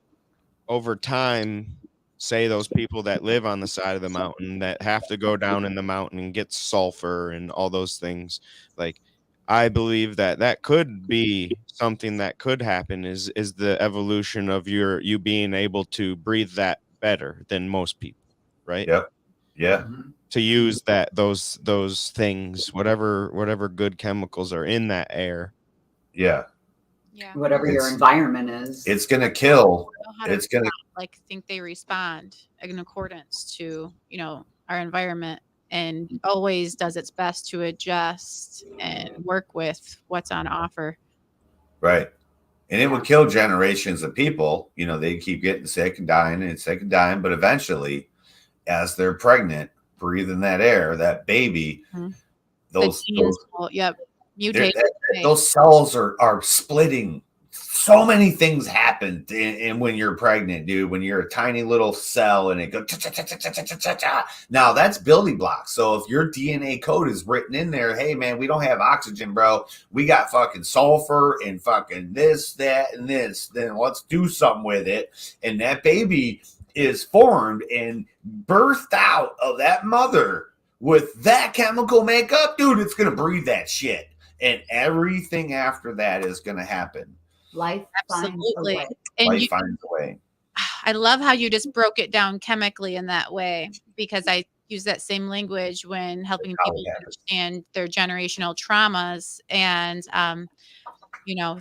over time say those people that live on the side of the mountain that have to go down in the mountain and get sulfur and all those things, like, I believe that could be something that could happen is the evolution of you being able to breathe that better than most people, right? Yep. Yeah. To use those things, whatever good chemicals are in that air. Yeah. Yeah. Whatever your environment is. It's gonna kill. It's gonna like think they respond in accordance to, our environment, and always does its best to adjust and work with what's on offer. Right. And it would kill generations of people. They keep getting sick and dying, but eventually, as they're pregnant, breathing that air, that baby, those mutate. Those cells are splitting. So many things happen and when you're pregnant, dude, when you're a tiny little cell and it goes now that's building blocks. So if your DNA code is written in there, hey man, we don't have oxygen, bro, we got fucking sulfur and fucking this, that, and this, then let's do something with it. And that baby is formed and birthed out of that mother with that chemical makeup, dude, it's gonna breathe that shit. And everything after that is gonna happen. Life Absolutely. finds a way. And Life finds a way. I love how you just broke it down chemically in that way, because I use that same language when helping people understand their generational traumas and,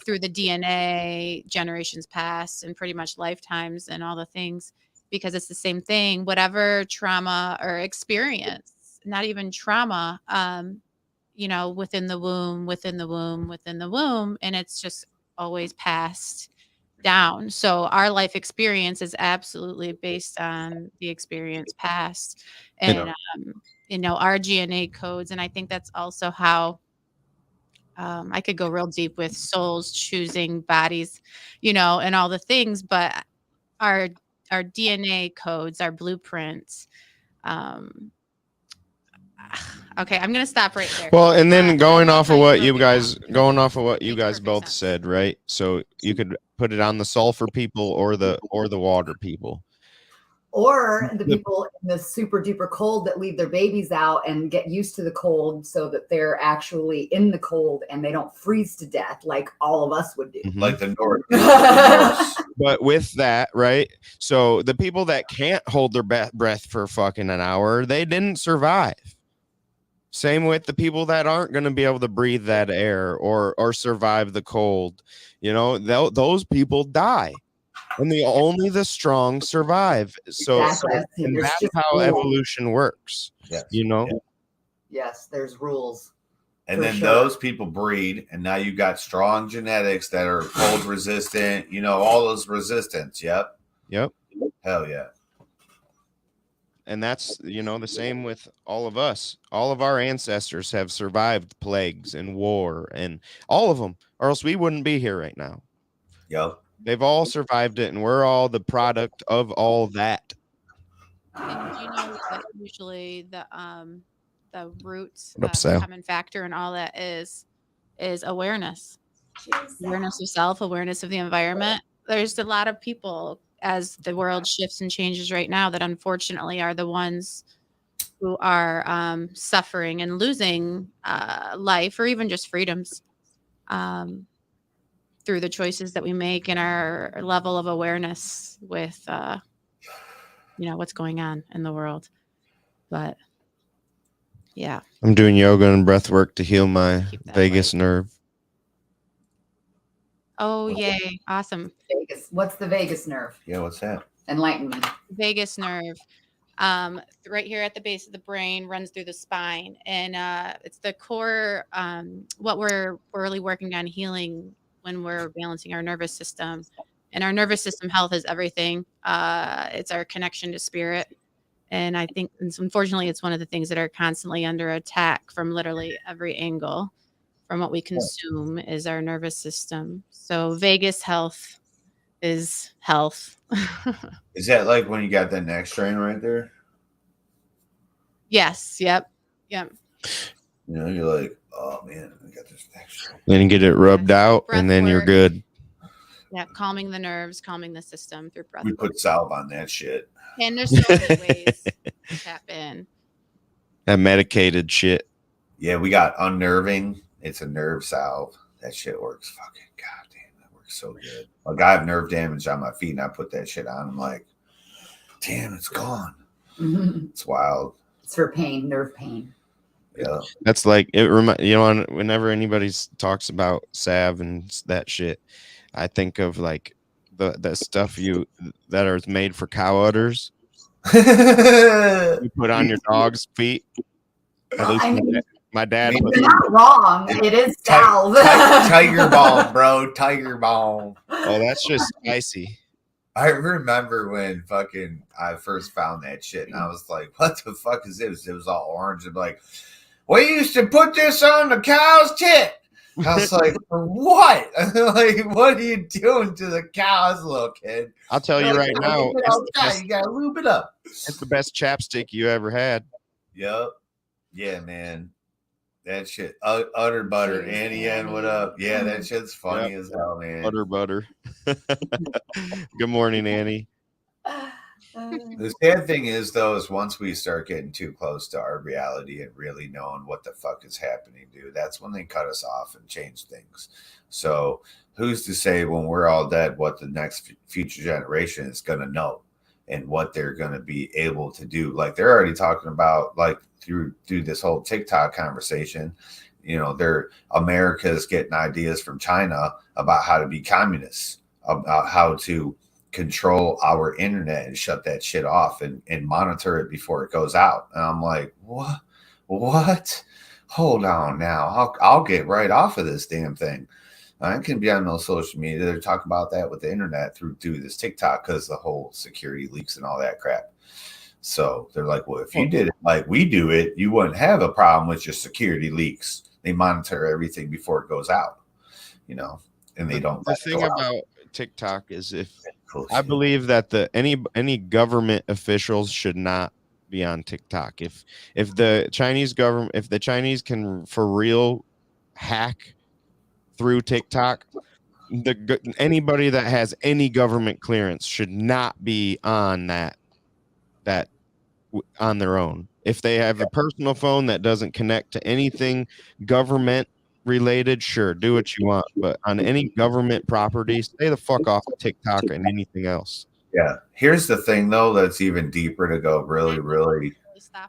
through the DNA, generations past, and pretty much lifetimes and all the things, because it's the same thing, whatever trauma or experience, not even trauma, within the womb, and it's just always passed down. So our life experience is absolutely based on the experience past, and our DNA codes. And I think that's also how I could go real deep with souls choosing bodies, and all the things, but our DNA codes, our blueprints. Okay, I'm gonna stop right there. Well, and then going off of what you guys both said, right? So you could put it on the sulfur people or the water people. Or the people in the super duper cold that leave their babies out and get used to the cold so that they're actually in the cold and they don't freeze to death like all of us would do. Like the North. But with that, right? So the people that can't hold their breath for fucking an hour, they didn't survive. Same with the people that aren't going to be able to breathe that air or survive the cold. Those people die. And only the strong survive. So, Exactly. and that's how evolution works. Yes. Yes, there's rules. And then those people breed, and now you got strong genetics that are cold resistant, all those resistance. Yep. Hell yeah. And that's, the same with all of us. All of our ancestors have survived plagues and war and all of them, or else we wouldn't be here right now. Yep. They've all survived it, and we're all the product of all that. And you know that usually the roots, the common factor and all that is awareness. Awareness of self, awareness of the environment. There's a lot of people, as the world shifts and changes right now, that unfortunately are the ones who are suffering and losing life or even just freedoms through the choices that we make and our level of awareness with what's going on in the world. But Yeah. I'm doing yoga and breath work to heal my Keep that vagus light. nerve. Oh, yay. Awesome. Vagus. What's the vagus nerve? Yeah, what's that? Enlighten me. Vagus nerve. Right here at the base of the brain, runs through the spine, and it's the core. What we're really working on healing when we're balancing our nervous system, and our nervous system health is everything. It's our connection to spirit, and I think, unfortunately, it's one of the things that are constantly under attack from literally every angle. From what we consume is our nervous system. So vagus health is health. Is that like when you got that neck strain right there? Yes. Yep. Yep. You know, you're like, oh man, I got this neck strain. Then get it rubbed Yes. out, Breath and then you're work. good. Yeah, calming the nerves, calming the system through breath We work. put salve on that shit. And there's so many ways to tap in. That medicated shit. Yeah, we got unnerving. It's a nerve salve. That shit works fucking goddamn. That works so good. Like I have nerve damage on my feet, and I put that shit on. I'm like, damn, it's gone. It's wild. It's for pain, nerve pain. Yeah. That's like it. Whenever anybody talks about salve and that shit, I think of like the stuff that are made for cow udders. You put on your dog's feet. At least I mean, my dad. you're not wrong. It is salve. Tiger balm, bro. Tiger balm. Oh, that's just spicy. I remember when fucking I first found that shit, and I was like, "What the fuck is this?" It was all orange, and like, we used to put this on the cow's tit. I was like, "For what? Like, what are you doing to the cows, little kid?" I'll tell you right now, you gotta lube it up. it's the best chapstick you ever had. Yep. Yeah, man. That shit. Utter butter. Jeez, Annie N, what up? Yeah, that shit's funny as hell, man. Butter. Good morning, Annie. The sad thing is, though, is once we start getting too close to our reality and really knowing what the fuck is happening, dude, that's when they cut us off and change things. So who's to say when we're all dead what the next future generation is going to know and what they're going to be able to do? Like they're already talking about, like through this whole TikTok conversation, you know, America's getting ideas from China about how to be communists, about how to control our internet and shut that shit off and monitor it before it goes out. And I'm like, what? Hold on now. I'll get right off of this damn thing. I can be on no social media. They're talking about that with the internet through this TikTok because the whole security leaks and all that crap. So they're like, well, if you did it like we do it, you wouldn't have a problem with your security leaks. They monitor everything before it goes out, you know, and they don't. The thing about TikTok is I believe that any government officials should not be on TikTok. If the Chinese can for real hack through TikTok, anybody that has any government clearance should not be on that on their own. If they have a personal phone that doesn't connect to anything government related, sure, do what you want, but on any government property, stay the fuck off of TikTok and anything else. Yeah. Here's the thing though, that's even deeper to go really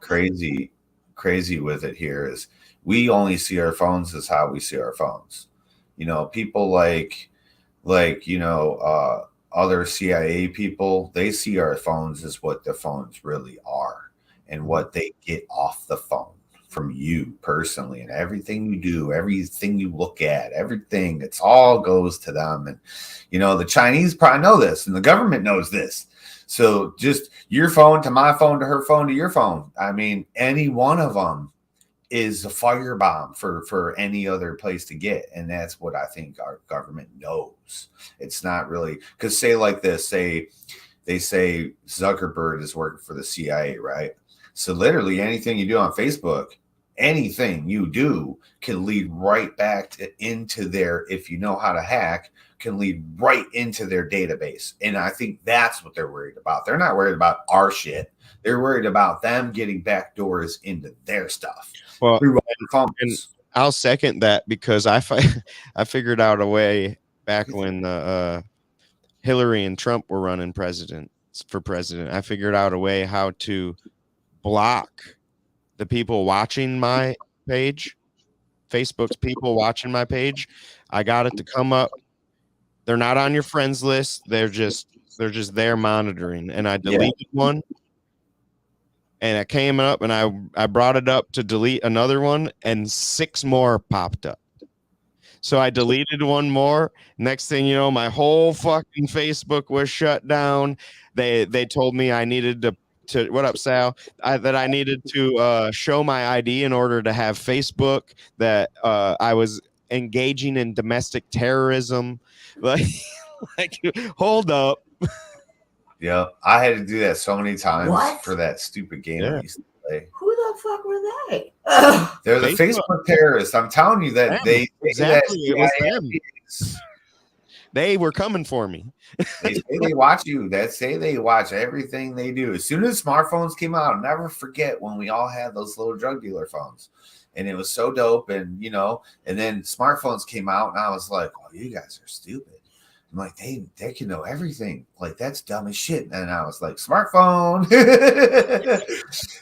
crazy with it here is we only see our phones as how we see our phones. You know, people like you know, other CIA people, they see our phones as what the phones really are and what they get off the phone from you personally, and everything you do, everything you look at, everything, it's all goes to them. And you know, the Chinese probably know this and the government knows this. So just your phone to my phone to her phone to your phone, I mean, any one of them is a firebomb for any other place to get. And that's what I think our government knows. It's not really, because say like this, they say Zuckerberg is working for the CIA, right? So literally anything you do on Facebook, anything you do can lead right back into their, if you know how to hack, can lead right into their database. And I think that's what they're worried about. They're not worried about our shit. They're worried about them getting back doors into their stuff. Well, and I'll second that because I figured out a way back when Hillary and Trump were running for president. I figured out a way how to block the people watching my page, Facebook's people watching my page, I got it to come up. They're not on your friends list. They're just there monitoring. And I deleted one. And it came up, and I brought it up to delete another one, and 6 more popped up. So I deleted one more. Next thing you know, my whole fucking Facebook was shut down. They told me I needed to what up, Sal? That I needed to show my ID in order to have Facebook. That I was engaging in domestic terrorism. Like hold up. Yeah, I had to do that so many times What? for that stupid game I used to play. Who the fuck were they? They're the Facebook terrorists. I'm telling you that they exactly that it was them. They were coming for me. They say they watch you. They say they watch everything they do. As soon as smartphones came out, I'll never forget when we all had those little drug dealer phones. And it was so dope. And, you know, and then smartphones came out, and I was like, oh, you guys are stupid. I'm like, they can know everything. Like, that's dumb as shit. And I was like, smartphone.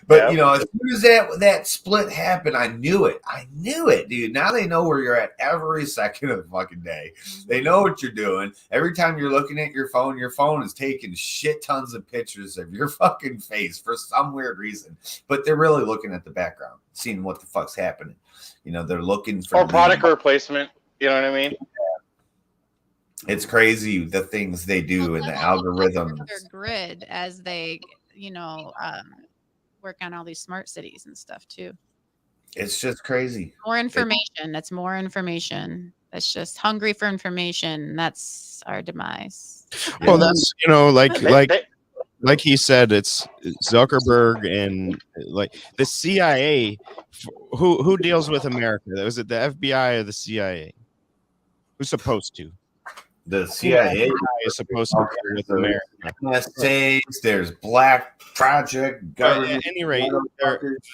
But, you know, as soon as that split happened, I knew it. I knew it, dude. Now they know where you're at every second of the fucking day. They know what you're doing. Every time you're looking at your phone is taking shit tons of pictures of your fucking face for some weird reason. But they're really looking at the background, seeing what the fuck's happening. You know, they're looking for... Or product replacement. You know what I mean? It's crazy the things they do and the algorithms. Their grid as they, you know, work on all these smart cities and stuff too. It's just crazy. More information. That's more information. That's just hungry for information. That's our demise. Well, that's, you know, like he said, it's Zuckerberg and like the CIA. Who deals with America? Was it the FBI or the CIA? Who's supposed to? The CIA is supposed to deal with America. NSAs, there's Black Project government. At any rate,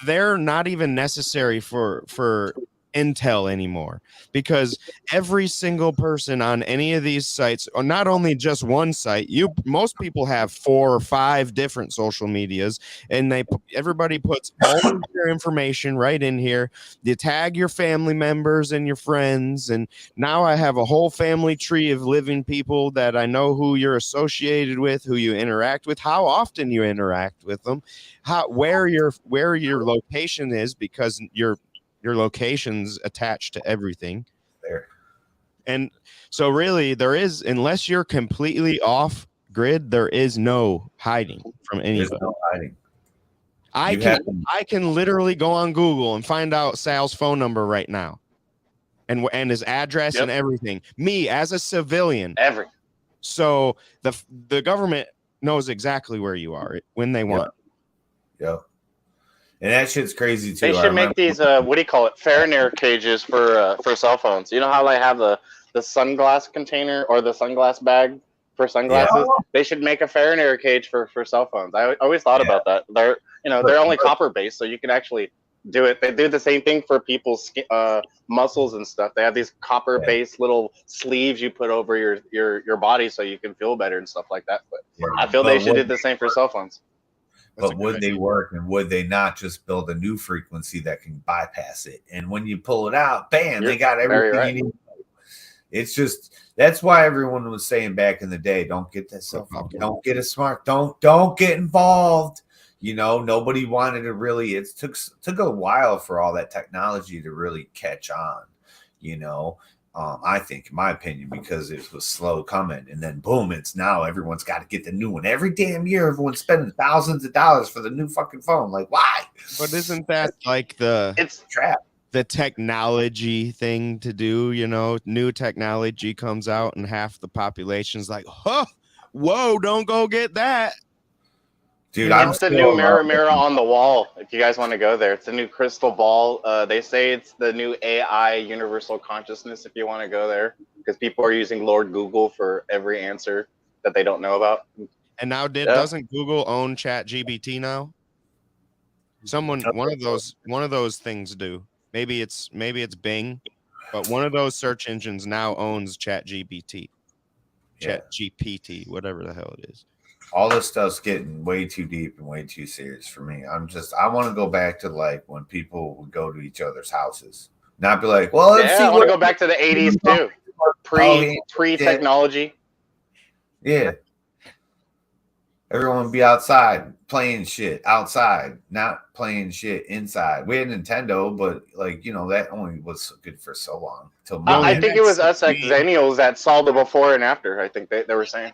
they're not even necessary for intel anymore, because every single person on any of these sites, or not only just one site, most people have 4 or 5 different social medias, and everybody puts all of their information right in here. You tag your family members and your friends, and now I have a whole family tree of living people that I know who you're associated with, who you interact with, how often you interact with them, where your location is, because your location's attached to everything there. And so really there is, unless you're completely off grid, there is no hiding from anybody. There's no hiding. I can literally go on Google and find out Sal's phone number right now and his address and everything. Me as a civilian. So the government knows exactly where you are when they want. Yep. And that shit's crazy too. They should make these what do you call it? Fahrenheit cages for cell phones. You know how they have the sunglass container or the sunglass bag for sunglasses? Yeah. They should make a Fahrenheit cage for cell phones. I always thought about that. They're only copper based, so you can actually do it. They do the same thing for people's muscles and stuff. They have these copper based little sleeves you put over your body so you can feel better and stuff like that. But I feel they should do the same for cell phones. But would they work, and would they not just build a new frequency that can bypass it? And when you pull it out, bam, they got everything you need. It's just, that's why everyone was saying back in the day, don't get that cell phone, don't get a smart, don't get involved. You know, nobody wanted to really, it took a while for all that technology to really catch on, you know. I think, in my opinion, because it was slow coming, and then boom, it's now everyone's got to get the new one every damn year. Everyone's spending thousands of dollars for the new fucking phone. Like, why? But isn't that like it's a trap? The technology thing to do, you know, new technology comes out and half the population's like, whoa, don't go get that. Dude, it's the new mirror on the wall. If you guys want to go there, it's a new crystal ball. They say it's the new AI universal consciousness. If you want to go there, because people are using Lord Google for every answer that they don't know about. And now, doesn't Google own ChatGPT now? One of those things do. Maybe it's Bing, but one of those search engines now owns ChatGPT, ChatGPT, whatever the hell it is. all this stuff's getting way too deep and way too serious for me. I want to go back to like when people would go to each other's houses, not be like, well, let's see. I want to go back to the 80s too, pre technology. Yeah. Everyone would be outside playing shit outside, not playing shit inside. We had Nintendo, but like, you know, that only was good for so long. I think it was us Xennials that saw the before and after. I think they were saying.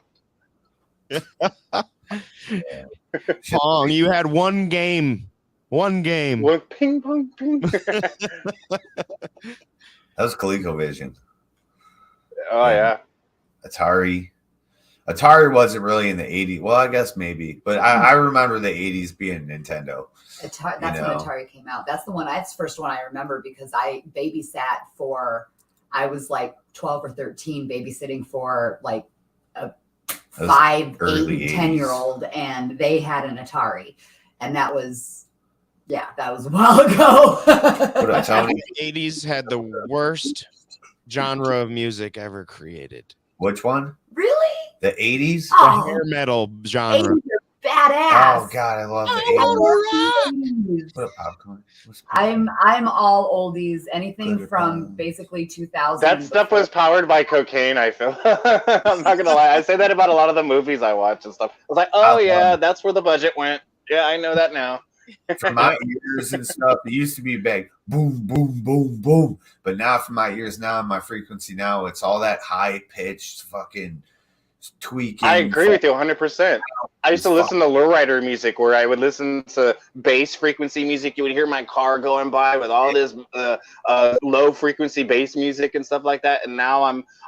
Pong, you had one game. One game. With ping pong ping. That was ColecoVision. Oh yeah. Atari wasn't really in the 80s. Well, I guess maybe, but I remember the 80s being Nintendo. That's when Atari came out. That's the first one I remember because I babysat I was like 12 or 13 babysitting for like a 5, 8, 10-year-old, and they had an Atari, and that was a while ago. The 80s had the worst genre of music ever created. Which one? Really? The 80s? The hair metal genre. 80s are badass. Oh God, I love the 80s. Put popcorn. I'm all oldies. Anything from basically 2000. That stuff was powered by cocaine, I feel. I'm not gonna lie. I say that about a lot of the movies I watch and stuff. I was like, oh yeah, that's where the budget went. Yeah, I know that now. For my ears and stuff, it used to be big boom, boom, boom, boom. But now for my ears now, my frequency now, it's all that high pitched fucking tweaking. I agree with you 100%. I used to listen to lowrider music where I would listen to bass frequency music. You would hear my car going by with all this low frequency bass music and stuff like that. And now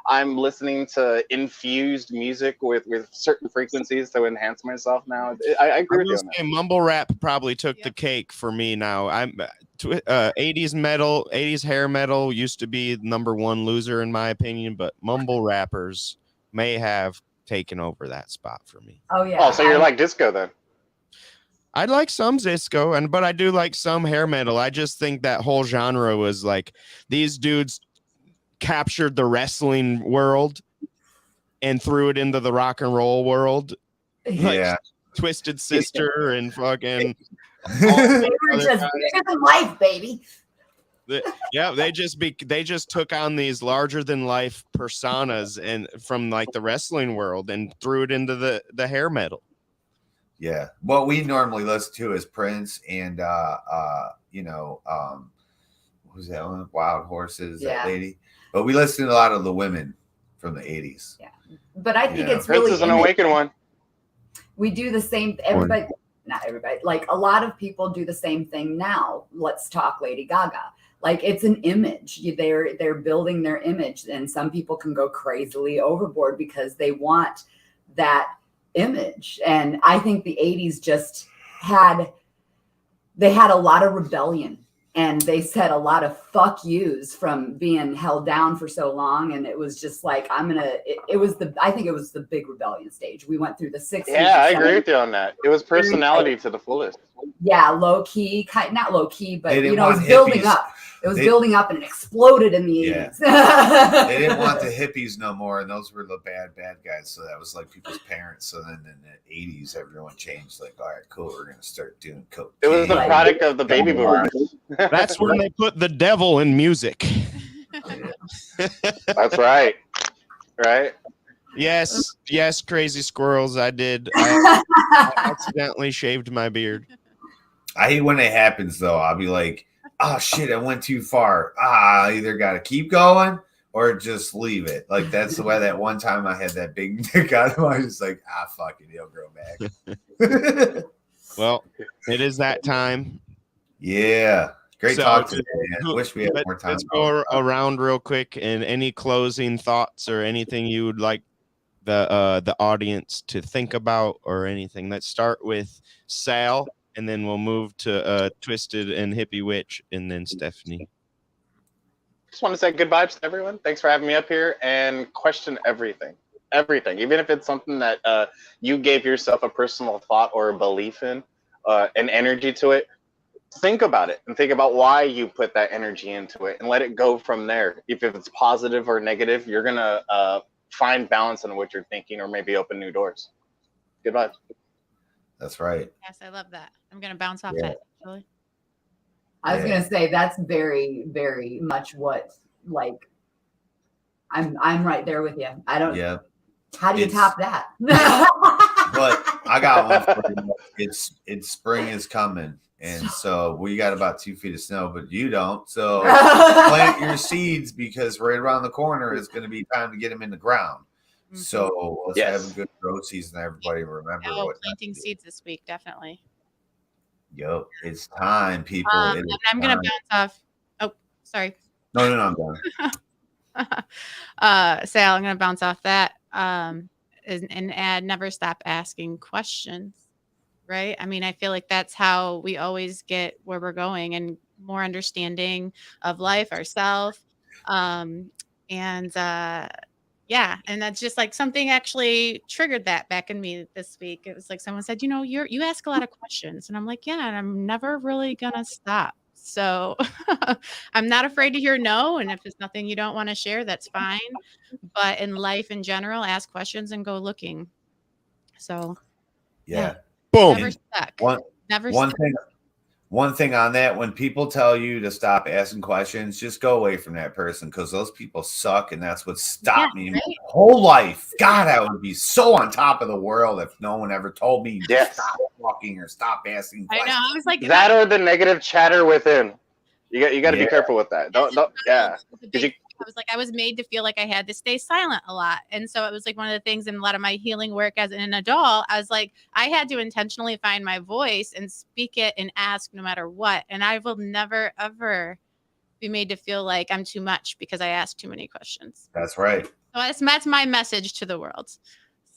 I'm listening to infused music with certain frequencies to enhance myself now. I agree with you on that. Mumble rap probably took the cake for me now. 80s metal, 80s hair metal used to be #1 loser in my opinion, but mumble rappers may have taken over that spot for me. Oh yeah. Oh, so you're like disco then? I like some disco, but I do like some hair metal. I just think that whole genre was like these dudes captured the wrestling world and threw it into the rock and roll world. Yeah. Like Twisted Sister and fucking they were just bigger than life, baby. Yeah, they just took on these larger than life personas and from like the wrestling world and threw it into the hair metal. Yeah, what we normally listen to is Prince and who's that one? Wild Horses, that lady. But we listen to a lot of the women from the 80s. Yeah, but I think it's Prince really is an awakened one. We do the same. Not everybody. Like a lot of people do the same thing now. Let's talk Lady Gaga. Like it's an image. They're building their image, and some people can go crazily overboard because they want that image. And I think the 80s just had a lot of rebellion, and they said a lot of fuck yous from being held down for so long. And it was just like, I think it was the big rebellion stage. We went through the 60s. Yeah, I agree with you on that. It was personality to the fullest. Yeah, low key, not low key, but it was building up. It was building up and it exploded in the 80s. They didn't want the hippies no more, and those were the bad guys. So that was like people's parents. So then in the 80s, everyone changed. Like, all right, cool, we're gonna start doing coke. It was the product of the baby boomers. That's when they put the devil in music. That's right. Right? Yes, crazy squirrels. I did. I accidentally shaved my beard. I hate when it happens, though. I'll be like, oh, shit, I went too far. I either got to keep going or just leave it. Like, that's the way that one time I had that big dick on him. I was just like, fuck it, he'll grow back. Well, it is that time. Yeah. Great talk today, man. Wish we had more time. Let's go around real quick, and any closing thoughts or anything you would like the audience to think about or anything. Let's start with Sal, and then we'll move to Twisted and Hippie Witch, and then Stephanie. Just want to say good vibes to everyone. Thanks for having me up here, and question everything. Everything, even if it's something that you gave yourself a personal thought or a belief in, an energy to it. Think about it and think about why you put that energy into it and let it go from there. If it's positive or negative, you're going to find balance in what you're thinking or maybe open new doors. Good vibes. That's right. Yes, I love that. I'm gonna bounce off Yeah. that. Actually. I was gonna say that's very, very much what like I'm right there with you. I don't. Yeah. How do you It's- top that? But I got one for you. It's spring is coming. And so we got about 2 feet of snow, but you don't. So plant your seeds because right around the corner is going to be time to get them in the ground. Mhm. So let's Yes. have a good grow season. Everybody remember Oh, what planting seeds this week, definitely. Yep, it's time, people. It And is I'm gonna time. bounce off. Oh, sorry. No, I'm done. Sal, I'm gonna bounce off that. And add never stop asking questions. Right. I mean, I feel like that's how we always get where we're going and more understanding of life, ourselves. Yeah, and that's just like something actually triggered that back in me this week. It was like someone said, you ask a lot of questions, and I'm like, yeah, and I'm never really gonna stop. So I'm not afraid to hear no, and if it's nothing you don't want to share, that's fine. But in life in general, ask questions and go looking. So Yeah. Boom. never stuck. Never One stuck. One thing on that, when people tell you to stop asking questions, just go away from that person because those people suck, and that's what stopped me my whole life. God, I would be so on top of the world if no one ever told me to Yes. stop talking or stop asking I questions. know. I was like That or the negative chatter within. You got to be careful with that. Don't yeah. I was like, I was made to feel like I had to stay silent a lot. And so it was like one of the things in a lot of my healing work as an adult, I was like, I had to intentionally find my voice and speak it and ask no matter what. And I will never, ever be made to feel like I'm too much because I ask too many questions. That's right. So that's my message to the world.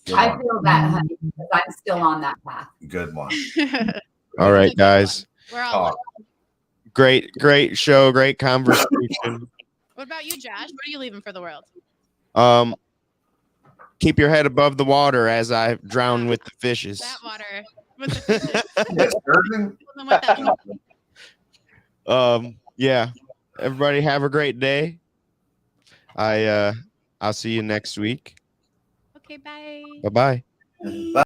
Good I one. feel that, honey, because I'm still on that path. Good one. All right, guys. We're all. Talk. Great show. Great conversation. What about you, Josh? What are you leaving for the world? Keep your head above the water as I drown with the fishes. That water. With the fishes. Yes, Sturgeon? Tell them what that means. Yeah. Everybody have a great day. I'll see you next week. Okay, bye. Bye-bye. Bye.